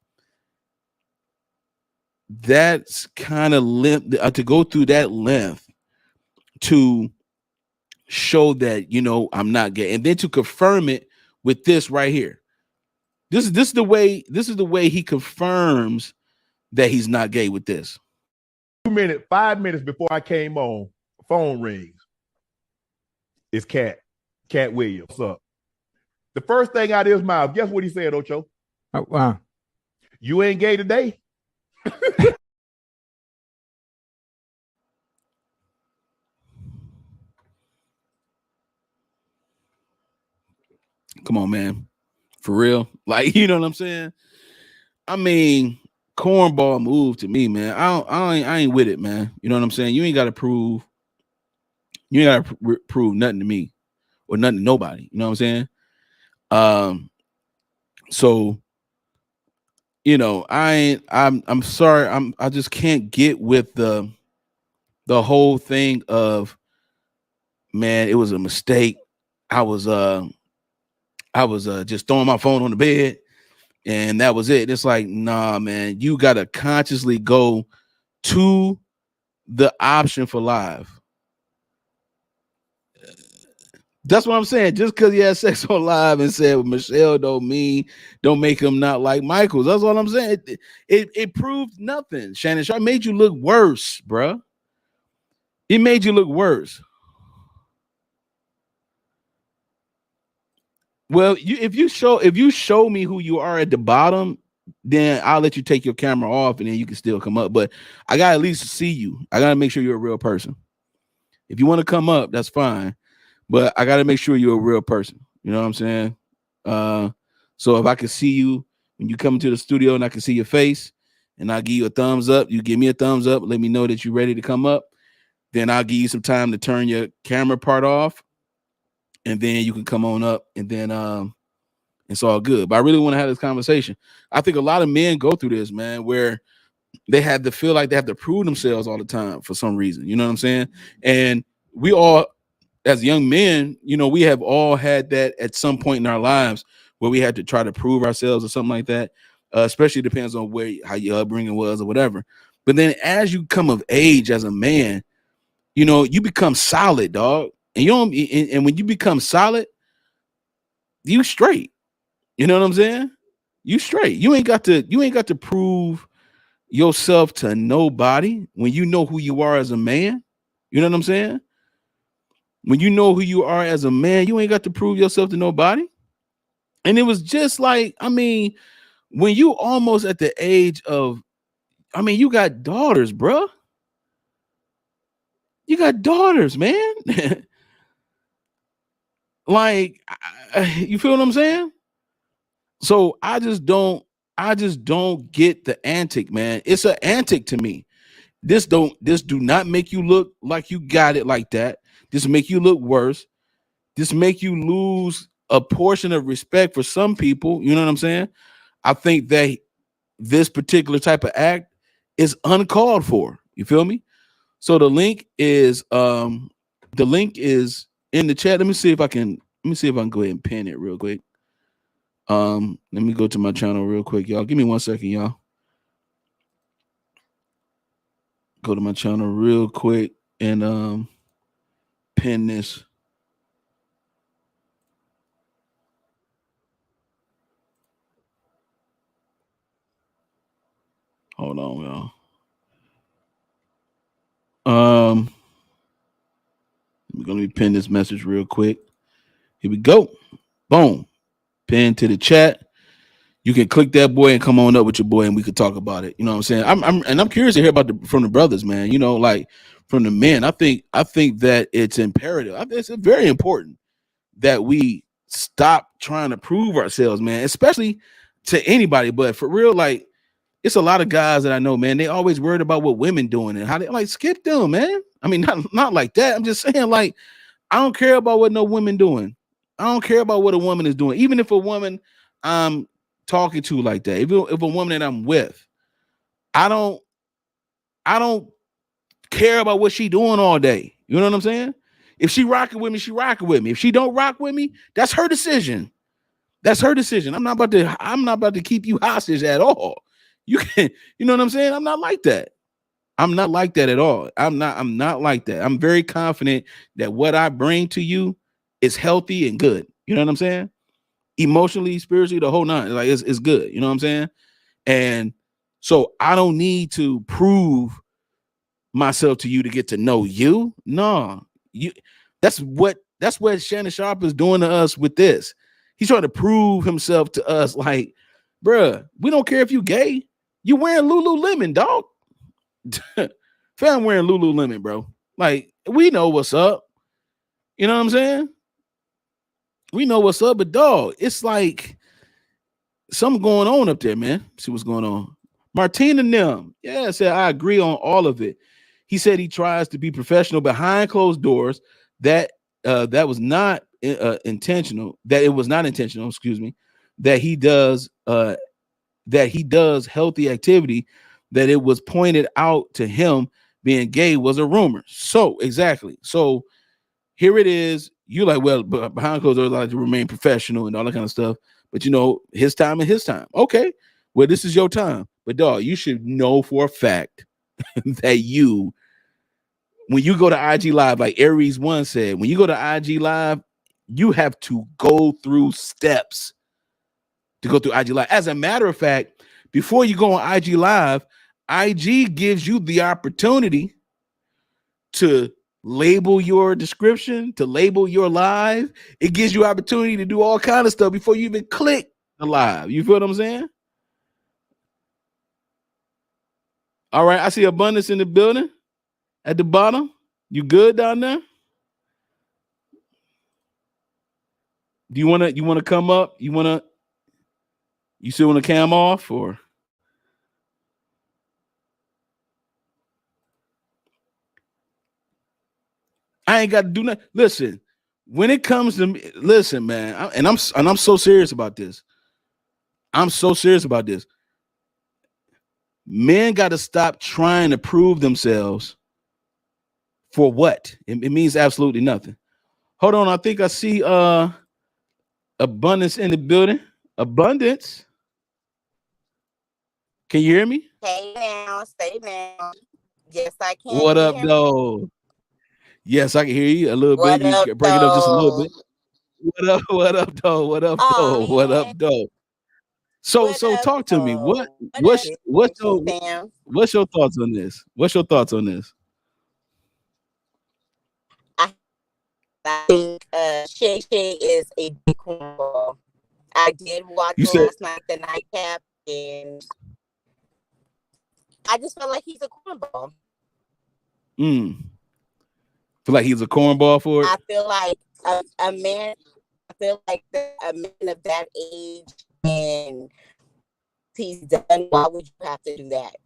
that's kind of to go through that length to show that, you know, I'm not gay, and then to confirm it with this right here. This is the way he confirms that he's not gay with this. 5 minutes before I came on, phone rings. It's Cat Williams. What's up? The first thing out of his mouth, guess what he said, Ocho? Oh, wow. You ain't gay today? Come on, man. For real. Like, you know what I'm saying? I mean, cornball move to me, man. I ain't with it, man. You know what I'm saying? You ain't got to prove nothing to me or nothing to nobody. You know what I'm saying? So, you know, I'm sorry. I just can't get with the whole thing of, man, it was a mistake. I was just throwing my phone on the bed, And that was it. It's like, nah, man, you got to consciously go to the option for live. That's what I'm saying. Just because he had sex on live and said, well, Michelle don't make him not like Michaels. That's all I'm saying. It proved nothing. Shannon Sharpe made you look worse, bro. It made you look worse. Well, if you show me who you are at the bottom, then I'll let you take your camera off and then you can still come up. But I gotta at least see you. I gotta make sure you're a real person. If you want to come up, that's fine. But I gotta make sure you're a real person. You know what I'm saying? So if I can see you when you come to the studio and I can see your face and I'll give you a thumbs up, you give me a thumbs up, let me know that you're ready to come up. Then I'll give you some time to turn your camera part off. And then you can come on up, and then it's all good. But I really want to have this conversation. I think a lot of men go through this, man, where they have to feel like they have to prove themselves all the time for some reason. You know what I'm saying? And we all, as young men, you know, we have all had that at some point in our lives where we had to try to prove ourselves or something like that. Especially depends on how your upbringing was or whatever. But then as you come of age as a man, you know, you become solid, dog. And you don't, and when you become solid, you straight. You know what I'm saying? You straight. You ain't got to prove yourself to nobody when you know who you are as a man. You know what I'm saying? When you know who you are as a man, you ain't got to prove yourself to nobody. And it was just like, I mean, when you almost at the age of, I mean, you got daughters, bro. You got daughters, man. Like, you feel what I'm saying? So I just don't get the antic, man. It's an antic to me. This do not make you look like you got it like that. This make you look worse. This make you lose a portion of respect for some people. You know what I'm saying? I think that this particular type of act is uncalled for. You feel me? So the link is in the chat. Let me see if I can go ahead and pin it real quick. Let me go to my channel real quick, y'all. Give me 1 second, y'all. Go to my channel real quick and pin this. Hold on, y'all. We're gonna pin this message real quick. Here we go. Boom. Pin to the chat. You can click that boy and come on up with your boy and we could talk about it. You know what I'm saying? I'm curious to hear about from the brothers, man. You know, like from the men. I think that it's imperative. I think it's very important that we stop trying to prove ourselves, man, especially to anybody. But for real, like, it's a lot of guys that I know, man. They always worried about what women doing and how they like skip them, man. I mean, not like that. I'm just saying, like, I don't care about what no women doing. I don't care about what a woman is doing. Even if a woman I'm talking to like that, if a woman that I'm with, I don't care about what she doing all day. You know what I'm saying? If she rocking with me, she rocking with me. If she don't rock with me, that's her decision. That's her decision. I'm not about to keep you hostage at all. You can, you know what I'm saying? I'm not like that. I'm not like that at all. I'm not like that. I'm very confident that what I bring to you is healthy and good. You know what I'm saying? Emotionally, spiritually, the whole nine. Like it's good. You know what I'm saying? And so I don't need to prove myself to you to get to know you. No, that's what Shannon Sharpe is doing to us with this. He's trying to prove himself to us, like, bruh, we don't care if you gay. You wearing Lululemon, dog. Fam wearing Lululemon, bro. Like, we know what's up. You know what I'm saying? We know what's up, but dog, it's like something going on up there, man. See what's going on. Martina Nim, yeah, said I agree on all of it. He said he tries to be professional behind closed doors. That was not intentional. That it was not intentional. Excuse me. That he does healthy activity. That it was pointed out to him being gay was a rumor. So exactly. So here it is. You're like, well, but behind closed doors, I like to remain professional and all that kind of stuff. but his time and his time. Okay, well, this is your time. But dog, you should know for a fact that when you go to IG Live, like Aries One said, when you go to IG Live, you have to go through steps to go through IG Live. As a matter of fact, before you go on IG Live, IG gives you the opportunity to label your description, to label your live. It gives you opportunity to do all kind of stuff before you even click the live. You feel what I'm saying? All right, I see Abundance in the building at the bottom. You good down there? Do you want to come up? You still want to cam off or? I ain't got to do nothing. Listen, when it comes to me, listen, man, I'm so serious about this. I'm so serious about this. Men got to stop trying to prove themselves. For what? It means absolutely nothing. Hold on, I think I see Abundance in the building. Abundance. Can you hear me? Hey now, stay now. Yes, I can. What up, though? Yes, I can hear you a little bit. You can break it up just a little bit. What up? What up, though? What up, though? What up, though? So talk to me. What's your thoughts on this? What's your thoughts on this? I think Shay Shay is a big cornball. I did watch last night the nightcap, and I just felt like he's a cornball. Feel like he's a cornball for it? I feel like a man. I feel like a man of that age, and he's done. Why would you have to do that?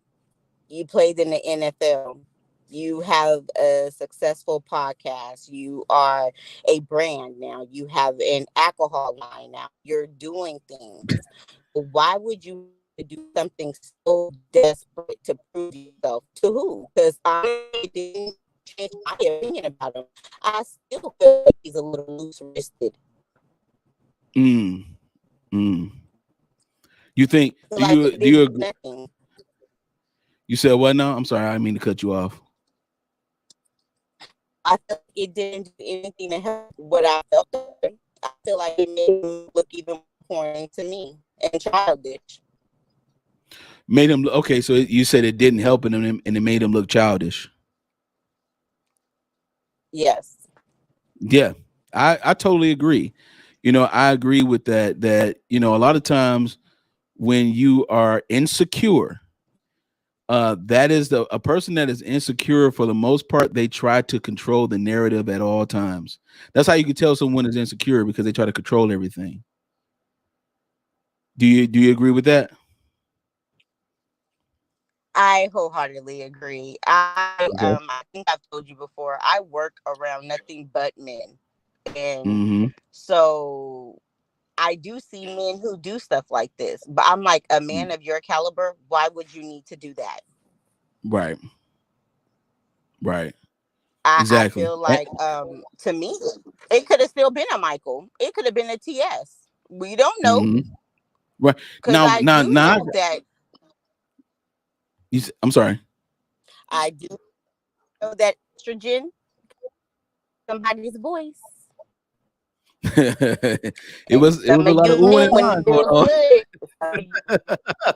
You played in the NFL. You have a successful podcast. You are a brand now. You have an alcohol line now. You're doing things. Why would you do something so desperate to prove yourself to who? Because I didn't change my opinion about him. I still feel like he's a little loose-wristed. You think? Do you agree? Nothing. You said what now? I'm sorry, I didn't mean to cut you off. I feel like it didn't do anything to help what I felt. I feel like it made him look even more corny to me and childish. Made him okay. So you said it didn't help him, and it made him look childish. Yes. Yeah, I totally agree. I agree with that. That a lot of times when you are insecure, that is a person that is insecure. For the most part, they try to control the narrative at all times. That's how you can tell someone is insecure, because they try to control everything. Do you agree with that? I wholeheartedly agree. I think I've told you before, I work around nothing but men. And so I do see men who do stuff like this. But I'm like, a man of your caliber, why would you need to do that? Right. Exactly. I feel like to me, it could have still been a Michael. It could have been a TS. We don't know. Right. Now that. I'm sorry. I do know that estrogen, somebody's voice. it was a lot of ooh and ah going on.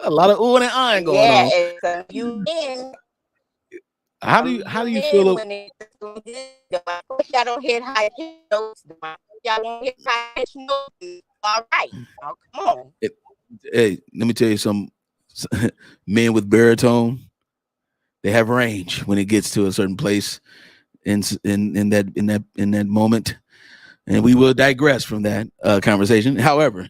A lot of ooh and ah going on. Yeah, and you in. How do you feel? When y'all don't hit high notes. Y'all don't hit high notes. All right, now come on. Hey, let me tell you something. Men with baritone, they have range when it gets to a certain place in that moment. And we will digress from that conversation. However,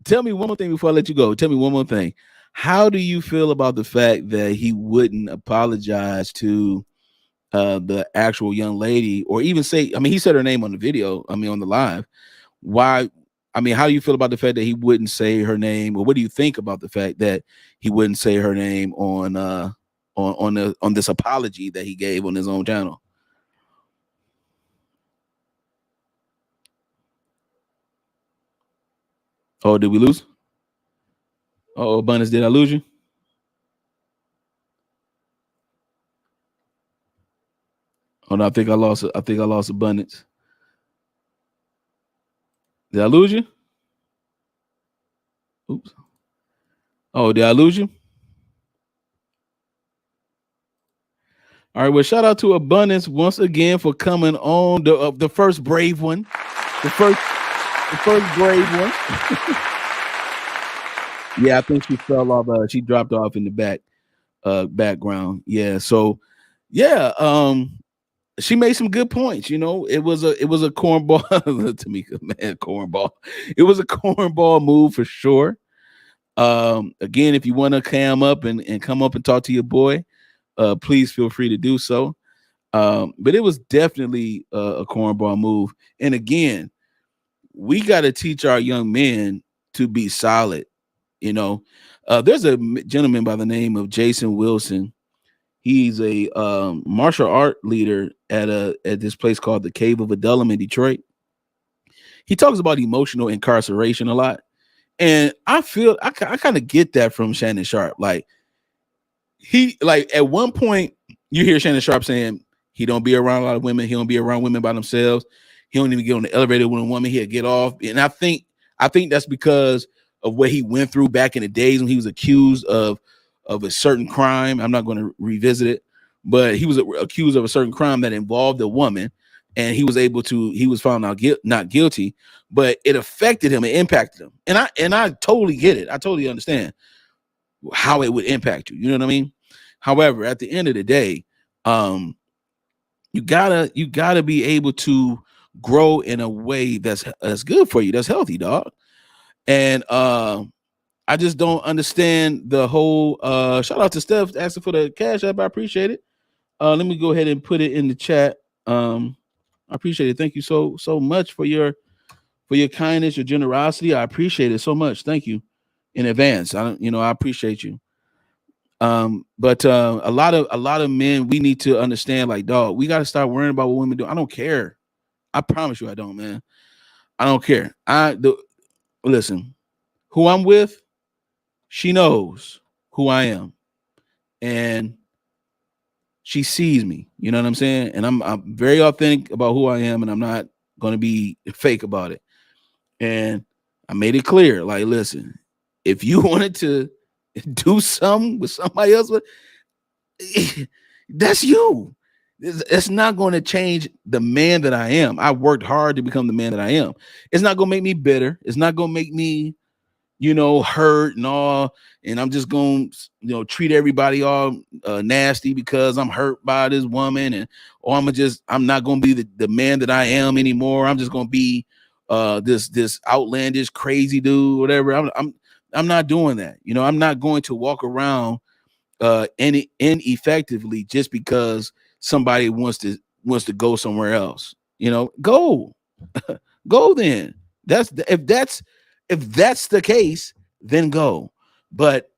tell me one more thing before I let you go. Tell me one more thing. How do you feel about the fact that he wouldn't apologize to the actual young lady, or even say, he said her name on the video, on the live. Why? How do you feel about the fact that he wouldn't say her name, or what do you think about the fact that he wouldn't say her name on this apology that he gave on his own channel? Oh, did we lose? Oh, Abundance, did I lose you? Oh no, I think I lost Abundance. Did I lose you? Oops. Oh, did I lose you? All right. Well, shout out to Abundance once again for coming on the first brave one, the first brave one. Yeah, I think she fell off. She dropped off in the background. Yeah. So, yeah. She made some good points. You know, it was a cornball. Tamika, man, cornball. It was a cornball move for sure. Again, if you want to cam up and come up and talk to your boy, please feel free to do so. But it was definitely a cornball move. And again, we got to teach our young men to be solid. You know, there's a gentleman by the name of Jason Wilson. He's a martial art leader at this place called the Cave of Adullam in Detroit. He talks about emotional incarceration a lot. And I feel I kind of get that from Shannon Sharpe. Like at one point you hear Shannon Sharpe saying he don't be around a lot of women. He don't be around women by themselves. He don't even get on the elevator with a woman. He'll get off. And I think that's because of what he went through back in the days when he was accused of a certain crime. I'm not going to revisit it, but he was accused of a certain crime that involved a woman, and he was found out not guilty, but it affected him. It impacted him. And I totally get it. I totally understand how it would impact you. You know what I mean? However, at the end of the day, you gotta be able to grow in a way that's good for you, that's healthy, dog. And I just don't understand the whole shout out to Steph asking for the cash app. I appreciate it. Let me go ahead and put it in the chat. I appreciate it. Thank you so much for your kindness, your generosity. I appreciate it so much. Thank you in advance. I appreciate you. But a lot of men, we need to understand, like, dog, we got to start worrying about what women do. I don't care. I promise you I don't, man. I don't care. Listen, who I'm with, she knows who I am, and she sees me. You know what I'm saying? And I'm very authentic about who I am, and I'm not going to be fake about it. And I made it clear, like, listen, if you wanted to do something with somebody else, that's you. It's not going to change the man that I am. I worked hard to become the man that I am. It's not going to make me bitter. It's not going to make me, hurt and all. And I'm just going to, treat everybody all nasty because I'm hurt by this woman, or I'm not going to be the man that I am anymore. I'm just going to be this outlandish, crazy dude, whatever. I'm not doing that. I'm not going to walk around ineffectively just because somebody wants to go somewhere else. Go then. If that's the case, then go. But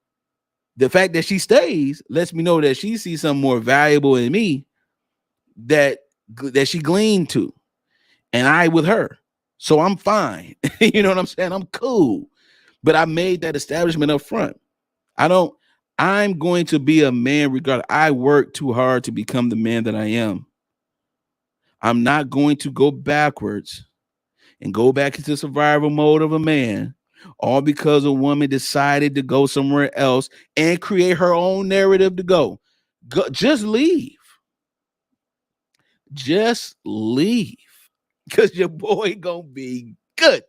the fact that she stays lets me know that she sees something more valuable in me that she gleaned to, and I with her. So I'm fine. You know what I'm saying? I'm cool. But I made that establishment up front. I'm going to be a man regardless. I work too hard to become the man that I am. I'm not going to go backwards and go back into survival mode of a man, all because a woman decided to go somewhere else and create her own narrative to go. Just leave. Just leave. Because your boy gonna be good.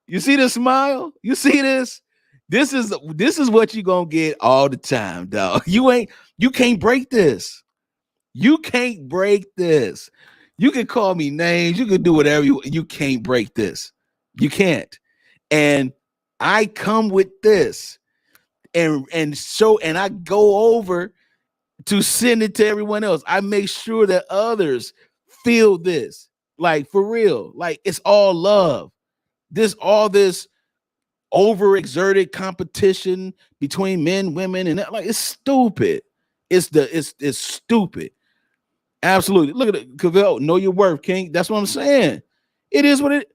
You see the smile? You see this? This is what you gonna get all the time, dog. You can't break this. You can't break this. You can call me names, you can do whatever you can't break this. You can't. And I come with this and I go over to send it to everyone else. I make sure that others feel this, like, for real. Like, it's all love. All this overexerted competition between men, women, and that, like, it's stupid. It's stupid. Absolutely. Look at it, Cavell. Know your worth, King. That's what I'm saying. It is what it.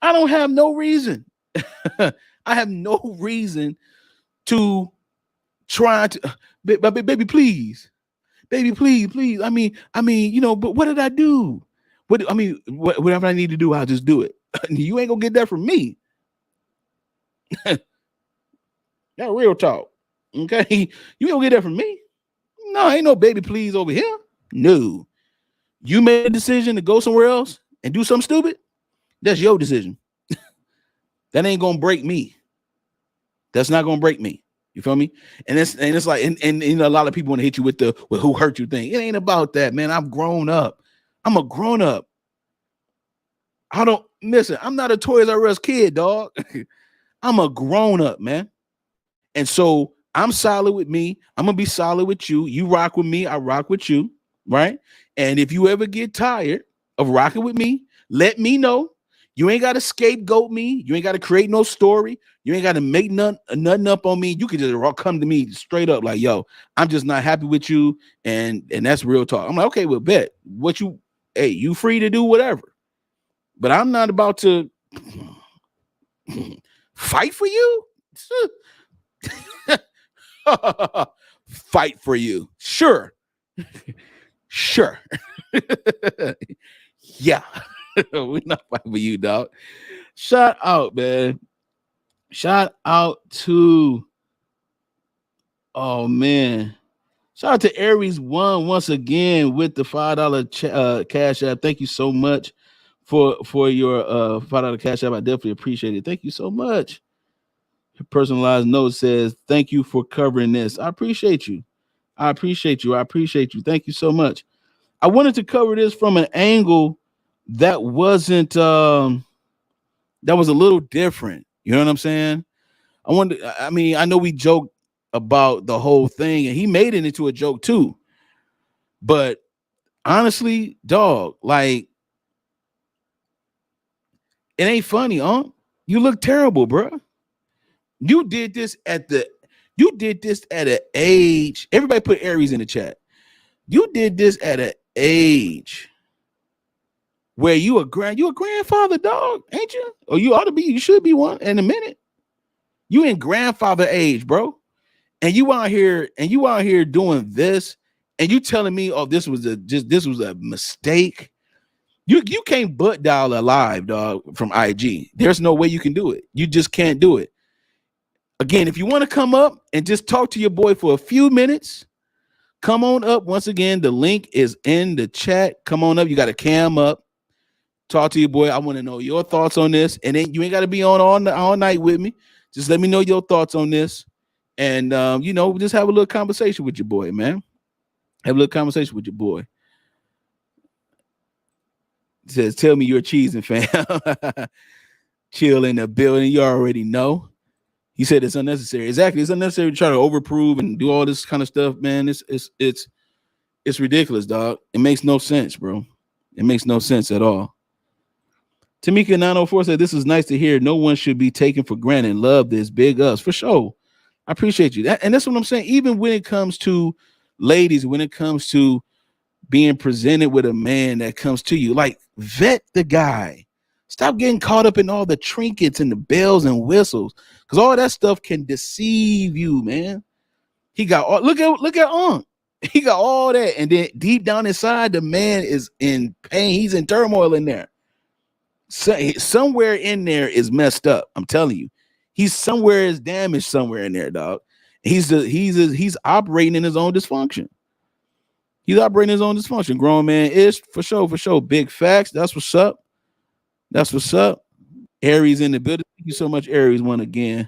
I don't have no reason. I have no reason to try to, baby, please, baby, please. I mean, but what did I do? Whatever I need to do, I'll just do it. You ain't gonna get that from me. That real talk. Okay. You ain't gonna get that from me. No, ain't no baby please over here. No. You made a decision to go somewhere else and do something stupid. That's your decision. That ain't gonna break me. That's not gonna break me. You feel me? And it's like, and a lot of people want to hit you with who hurt you thing. It ain't about that, man. I've grown up. I'm a grown up. I don't listen. I'm not a Toys R Us kid, dog. I'm a grown up, man. And so I'm solid with me. I'm gonna be solid with you. You rock with me. I rock with you, right? And if you ever get tired of rocking with me, let me know. You ain't got to scapegoat me. You ain't got to create no story. You ain't got to make nothing up on me. You can just come to me straight up like, yo, I'm just not happy with you. And that's real talk. I'm like, okay, well, bet. You free to do whatever. But I'm not about to fight for you. Fight for you. Sure. Sure. Yeah. We're not fighting for you, dog. Shout out, man. Shout out to, oh man. Shout out to Aries One once again with the $5 Cash App. Thank you so much for your $5 Cash App. I definitely appreciate it. Thank you so much. Your personalized note says, thank you for covering this. I appreciate you. I appreciate you. Thank you so much. I wanted to cover this from an angle that wasn't that was a little different. You know what I'm saying? I know we joked about the whole thing and he made it into a joke too. But honestly, dog, like it ain't funny, huh? You look terrible, bro. You did this at an age. Everybody put Aries in the chat. You did this at an age where you a grandfather, dog, ain't you? Or you ought to be, you should be one in a minute. You in grandfather age, bro. And you out here doing this, and you telling me, oh, this was a mistake. You can't butt dial alive, dog, from IG. There's no way you can do it. You just can't do it. Again, if you want to come up and just talk to your boy for a few minutes, come on up. Once again, the link is in the chat. Come on up. You got a cam up. Talk to your boy. I want to know your thoughts on this. And then you ain't got to be on all night with me. Just let me know your thoughts on this. And, just have a little conversation with your boy, man. Have a little conversation with your boy. It says, tell me you're cheesing, fam. Chill in the building. You already know. He said it's unnecessary. Exactly. It's unnecessary to try to overprove and do all this kind of stuff, man. It's ridiculous, dog. It makes no sense, bro. It makes no sense at all. Tamika 904 said, this is nice to hear. No one should be taken for granted. Love this. Big us. For sure. I appreciate you. And that's what I'm saying. Even when it comes to ladies, when it comes to being presented with a man that comes to you, like, vet the guy. Stop getting caught up in all the trinkets and the bells and whistles, because all that stuff can deceive you, man. He got all, look at he got all that, and then deep down inside, the man is in pain. He's in turmoil in there. Somewhere in there is messed up. I'm telling you, he's somewhere is damaged somewhere in there, dog. He's operating in his own dysfunction. He's operating his own dysfunction. Grown man is for sure. Big facts. That's what's up. That's what's up. Aries in the building. Thank you so much, Aries. One again.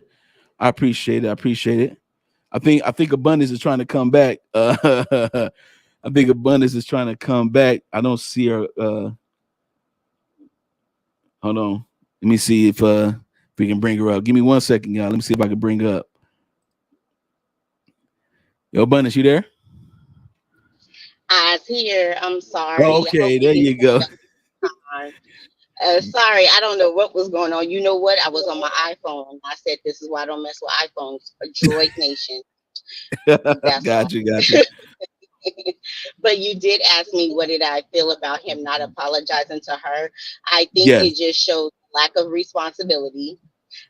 I appreciate it. I think Abundance is trying to come back. I think Abundance is trying to come back. I don't see her. Hold on. Let me see if we can bring her up. Give me 1 second, y'all. Let me see if I can bring her up. Yo, Abundance, you there? I was here. I'm sorry. Oh, okay, there you go. Sorry, I don't know what was going on. You know what? I was on my iPhone. I said, this is why I don't mess with iPhones. Droid Nation. Got you. But you did ask me, what did I feel about him not apologizing to her? I think it just shows lack of responsibility.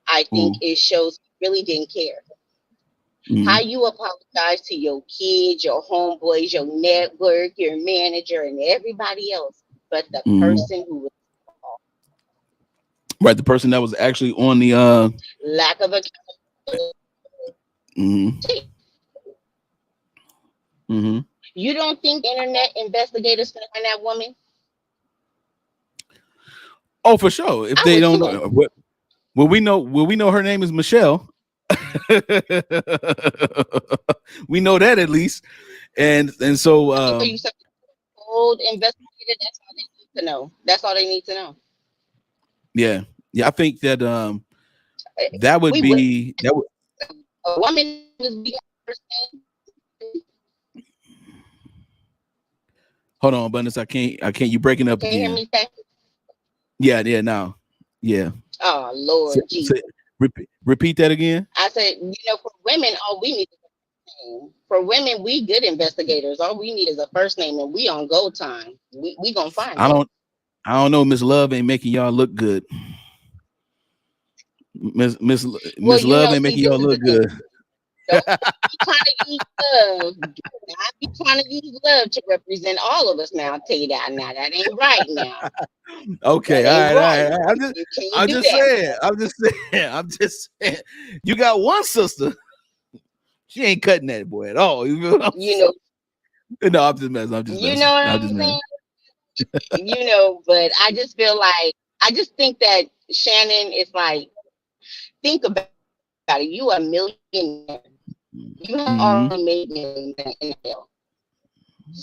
I think it shows he really didn't care. How you apologize to your kids, your homeboys, your network, your manager, and everybody else, but the person who was right, the person that was actually on the lack of accountability. You don't think internet investigators can find that woman? Oh, for sure. If they don't know, well, we know her name is Michelle. We know that at least, and so old investigator. That's all they need to know. That's all they need to know. Yeah. I think that that would be that would a woman would be. Hold on, Abundance. I can't. You breaking up again? Hear me say? Yeah. Now. Yeah. Oh Lord, Jesus. Repeat that again. I said, for women, all we need is a name. For women, we good investigators. All we need is a first name, and we on go time. We gonna find. I don't know. Miss Love ain't making y'all look good. Miss Love ain't making y'all look good. Don't be trying to use love. I be trying to use love to represent all of us now. I'll tell you that now. That ain't right now. Okay, all right. I'm just saying. You got one sister. She ain't cutting that boy at all. No, I'm just messing. I'm just messing. You know what I'm saying? But I just feel like I just think that Shannon is like, think about it. You are a millionaire. You have already made millions in hell.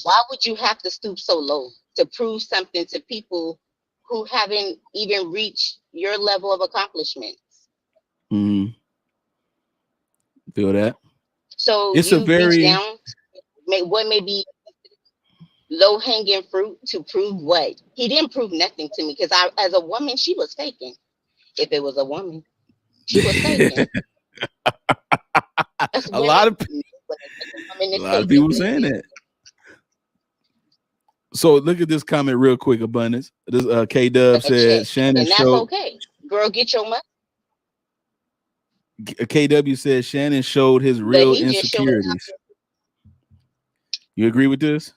Why would you have to stoop so low to prove something to people who haven't even reached your level of accomplishments? Feel that? So it's you a very reach down. What may be low hanging fruit to prove what? He didn't prove nothing to me because as a woman, she was faking. If it was a woman, she was faking. a lot of people saying that. So look at this comment real quick, Abundance. This K-Dub said Shannon and that's showed. Okay, girl, get your money. KW said Shannon showed his real insecurities. You agree with this?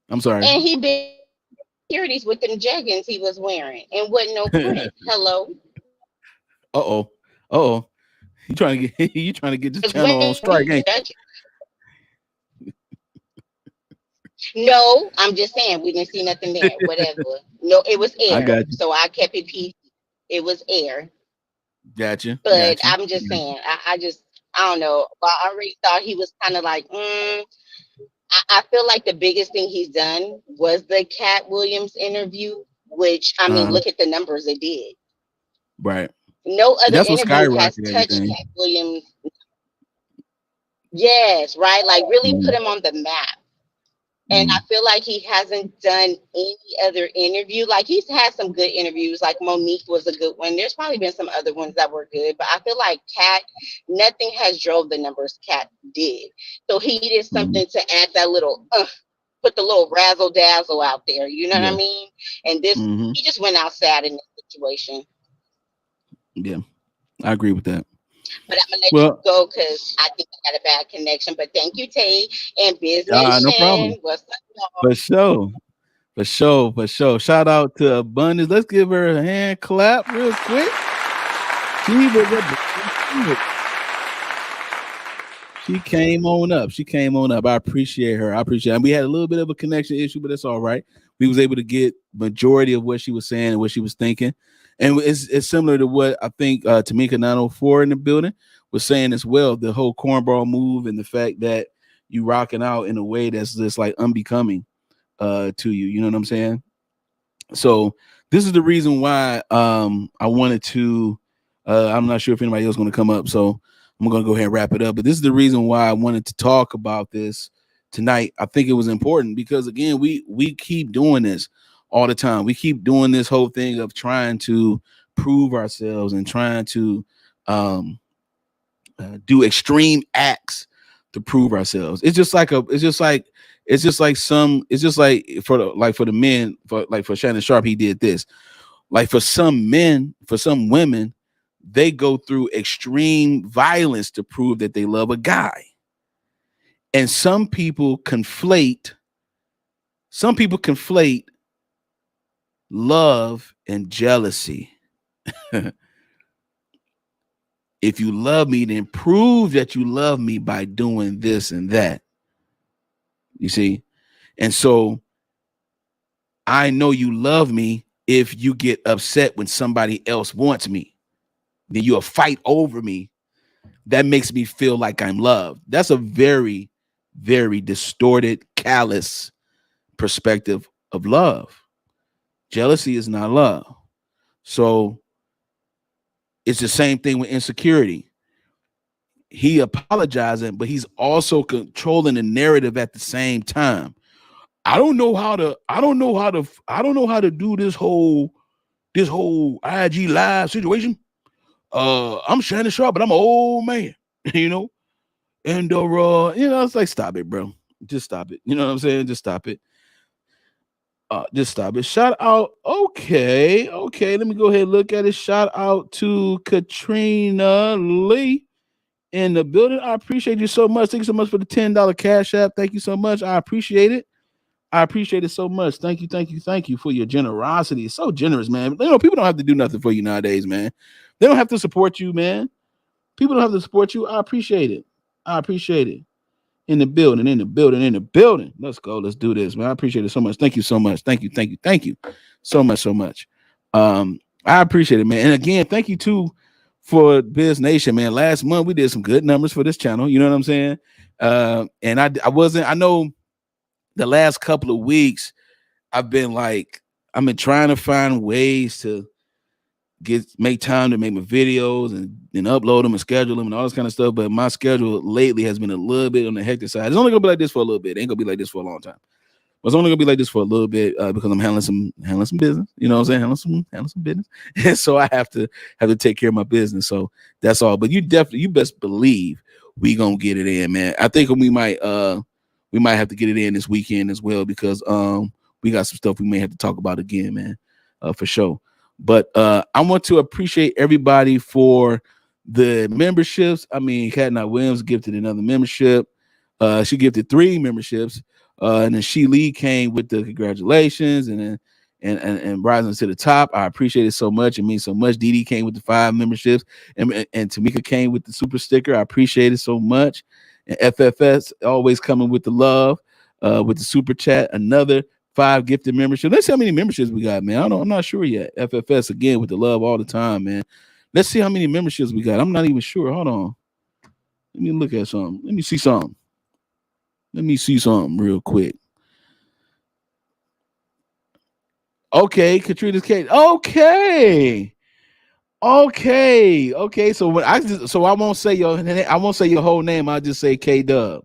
I'm sorry. And he been insecurities with them jeggings he was wearing and wasn't no print. Hello. Uh-oh. You trying to get this channel on strike, ain't you? No, I'm just saying we didn't see nothing there. Whatever. No, it was air. So I kept it PG. It was air. Gotcha. But I'm just saying, I don't know. I already thought he was kind of like, I feel like the biggest thing he's done was the Cat Williams interview, which I mean, look at the numbers it did. Right. No other interview has touched Cat Williams. Yes, right. Like really put him on the map. And I feel like he hasn't done any other interview. Like he's had some good interviews, like Monique was a good one. There's probably been some other ones that were good, but I feel like Cat, nothing has drove the numbers Cat did. So he did something to add that little, put the little razzle dazzle out there. You know what I mean? And this, he just went out sad in this situation. Yeah, I agree with that. But I'm gonna let you go because I think I got a bad connection. But thank you, Tay, and Business. No problem. What's up, For sure. Shout out to Abundance. Let's give her a hand clap real quick. She came on up. I appreciate her. And we had a little bit of a connection issue, but it's all right. We was able to get majority of what she was saying and what she was thinking. And it's similar to what I think Tamika 904 in the building was saying as well. The whole cornball move and the fact that you rocking out in a way that's just like unbecoming to you. You know what I'm saying? So this is the reason why I wanted to. I'm not sure if anybody else is going to come up, so I'm going to go ahead and wrap it up. But this is the reason why I wanted to talk about this tonight. I think it was important because again, we keep doing this all the time. We keep doing this whole thing of trying to prove ourselves and trying to do extreme acts to prove ourselves. It's just like for the men, for Shannon Sharpe, he did this. Like for some men, for some women, they go through extreme violence to prove that they love a guy. And some people conflate love and jealousy. If you love me, then prove that you love me by doing this and that. You see? And so I know you love me if you get upset when somebody else wants me. Then you'll fight over me. That makes me feel like I'm loved. That's a very, very distorted, callous perspective of love. Jealousy is not love. So it's the same thing with insecurity. He apologizing, but he's also controlling the narrative at the same time. I don't know how to do this whole IG live situation. I'm Shannon Sharpe, but I'm an old man, you know? And it's like, stop it, bro. Just stop it. You know what I'm saying? Just stop it. Just stop it. Shout out. Okay. Let me go ahead and look at it. Shout out to Katrina Lee in the building. I appreciate you so much. Thank you so much for the $10 Cash App. Thank you so much. I appreciate it. I appreciate it so much. Thank you for your generosity. It's so generous, man. You know, people don't have to do nothing for you nowadays, man. They don't have to support you, man. People don't have to support you. I appreciate it. In the building. Let's go. Let's do this, man. I appreciate it so much. Thank you so much. Thank you so much. I appreciate it, man. And again, thank you too for Biz Nation, man. Last month we did some good numbers for this channel. You know what I'm saying? And I know the last couple of weeks I've been trying to find ways to make time to make my videos and upload them and schedule them and all this kind of stuff. But my schedule lately has been a little bit on the hectic side. It's only gonna be like this for a little bit. It ain't gonna be like this for a long time. But it's only gonna be like this for a little bit because I'm handling some business. You know what I'm saying? Handling some business. And so I have to take care of my business. So that's all. But you best believe we gonna get it in, man. I think we might have to get it in this weekend as well because we got some stuff we may have to talk about again, man, for sure. But I want to appreciate everybody for the memberships. I mean, Kat Williams gifted another membership. She gifted 3 memberships. And then She Lee came with the congratulations and rising to the top. I appreciate it so much. It means so much. Dee came with the 5 memberships and Tamika came with the super sticker. I appreciate it so much. And FFS always coming with the love, with the super chat, another 5 gifted memberships. Let's see how many memberships we got, man. I'm not sure yet. FFS again with the love all the time, man. Let's see how many memberships we got. I'm not even sure. Hold on. Let me look at something. Let me see something real quick. Okay, Katrina's Kate. Okay. So I won't say your whole name. I'll just say K-Dub.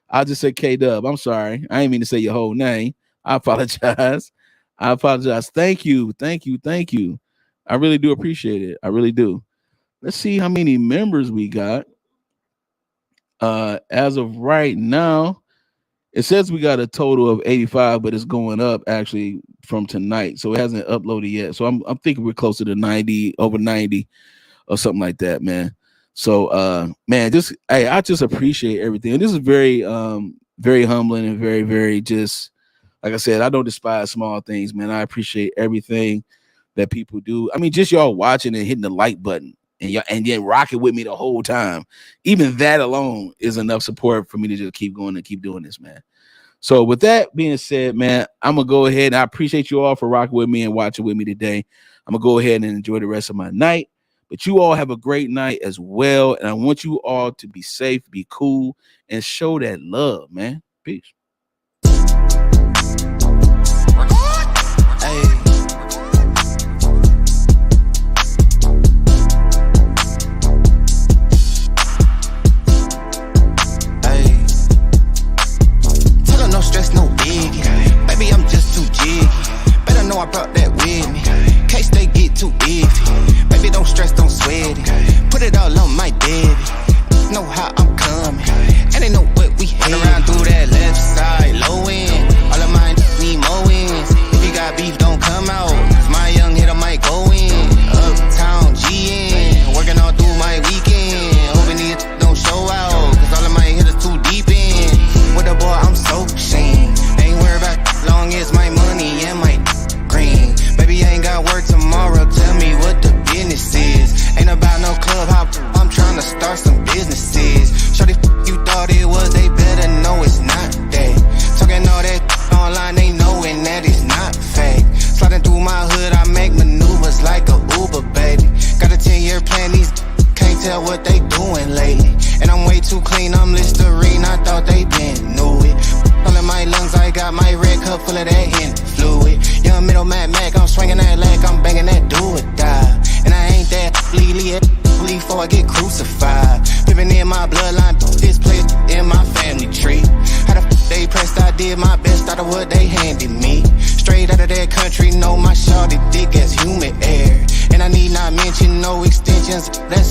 I'm sorry. I didn't mean to say your whole name. I apologize. Thank you. I really do appreciate it. I really do. Let's see how many members we got. As of right now, it says we got a total of 85, but it's going up actually from tonight. So it hasn't uploaded yet. So I'm thinking we're closer to 90, over 90 or something like that, man. So man, I just appreciate everything. And this is very very humbling and very, very just, like I said, I don't despise small things, man. I appreciate everything that people do. I mean, just y'all watching and hitting the like button and yet rocking with me the whole time. Even that alone is enough support for me to just keep going and keep doing this, man. So with that being said, man, I'm going to go ahead and I appreciate you all for rocking with me and watching with me today. I'm going to go ahead and enjoy the rest of my night. But you all have a great night as well. And I want you all to be safe, be cool, and show that love, man. Peace. I brought that with me. Case they get too easy. Baby, don't stress, don't sweat it. Put it all on my daddy. Know how I'm coming. And they know what we had. Run around through that left side, low end. All of mine need more wins. If you got beef, don't come out. My young hitter might go in. Uptown GN. Working no club hop, I'm tryna start some businesses. Shorty, you thought it was, they better know it's not that. Talking all that online, they knowing that it's not fake. Sliding through my hood, I make maneuvers like a Uber, baby. Got a 10-year plan, these can't tell what they doing lately. And I'm way too clean, I'm Listerine, I thought they been knew it. All in my lungs, I got my red cup full of that Henny fluid. Young middle Mad Mac, I'm swinging that leg, I'm banging that do or die. And I ain't that Lily before I get crucified. Living in my bloodline, this place in my family tree. How the they pressed, I did my best out of what they handed me. Straight out of that country, know my shawty dick as humid air. And I need not mention no extensions, that's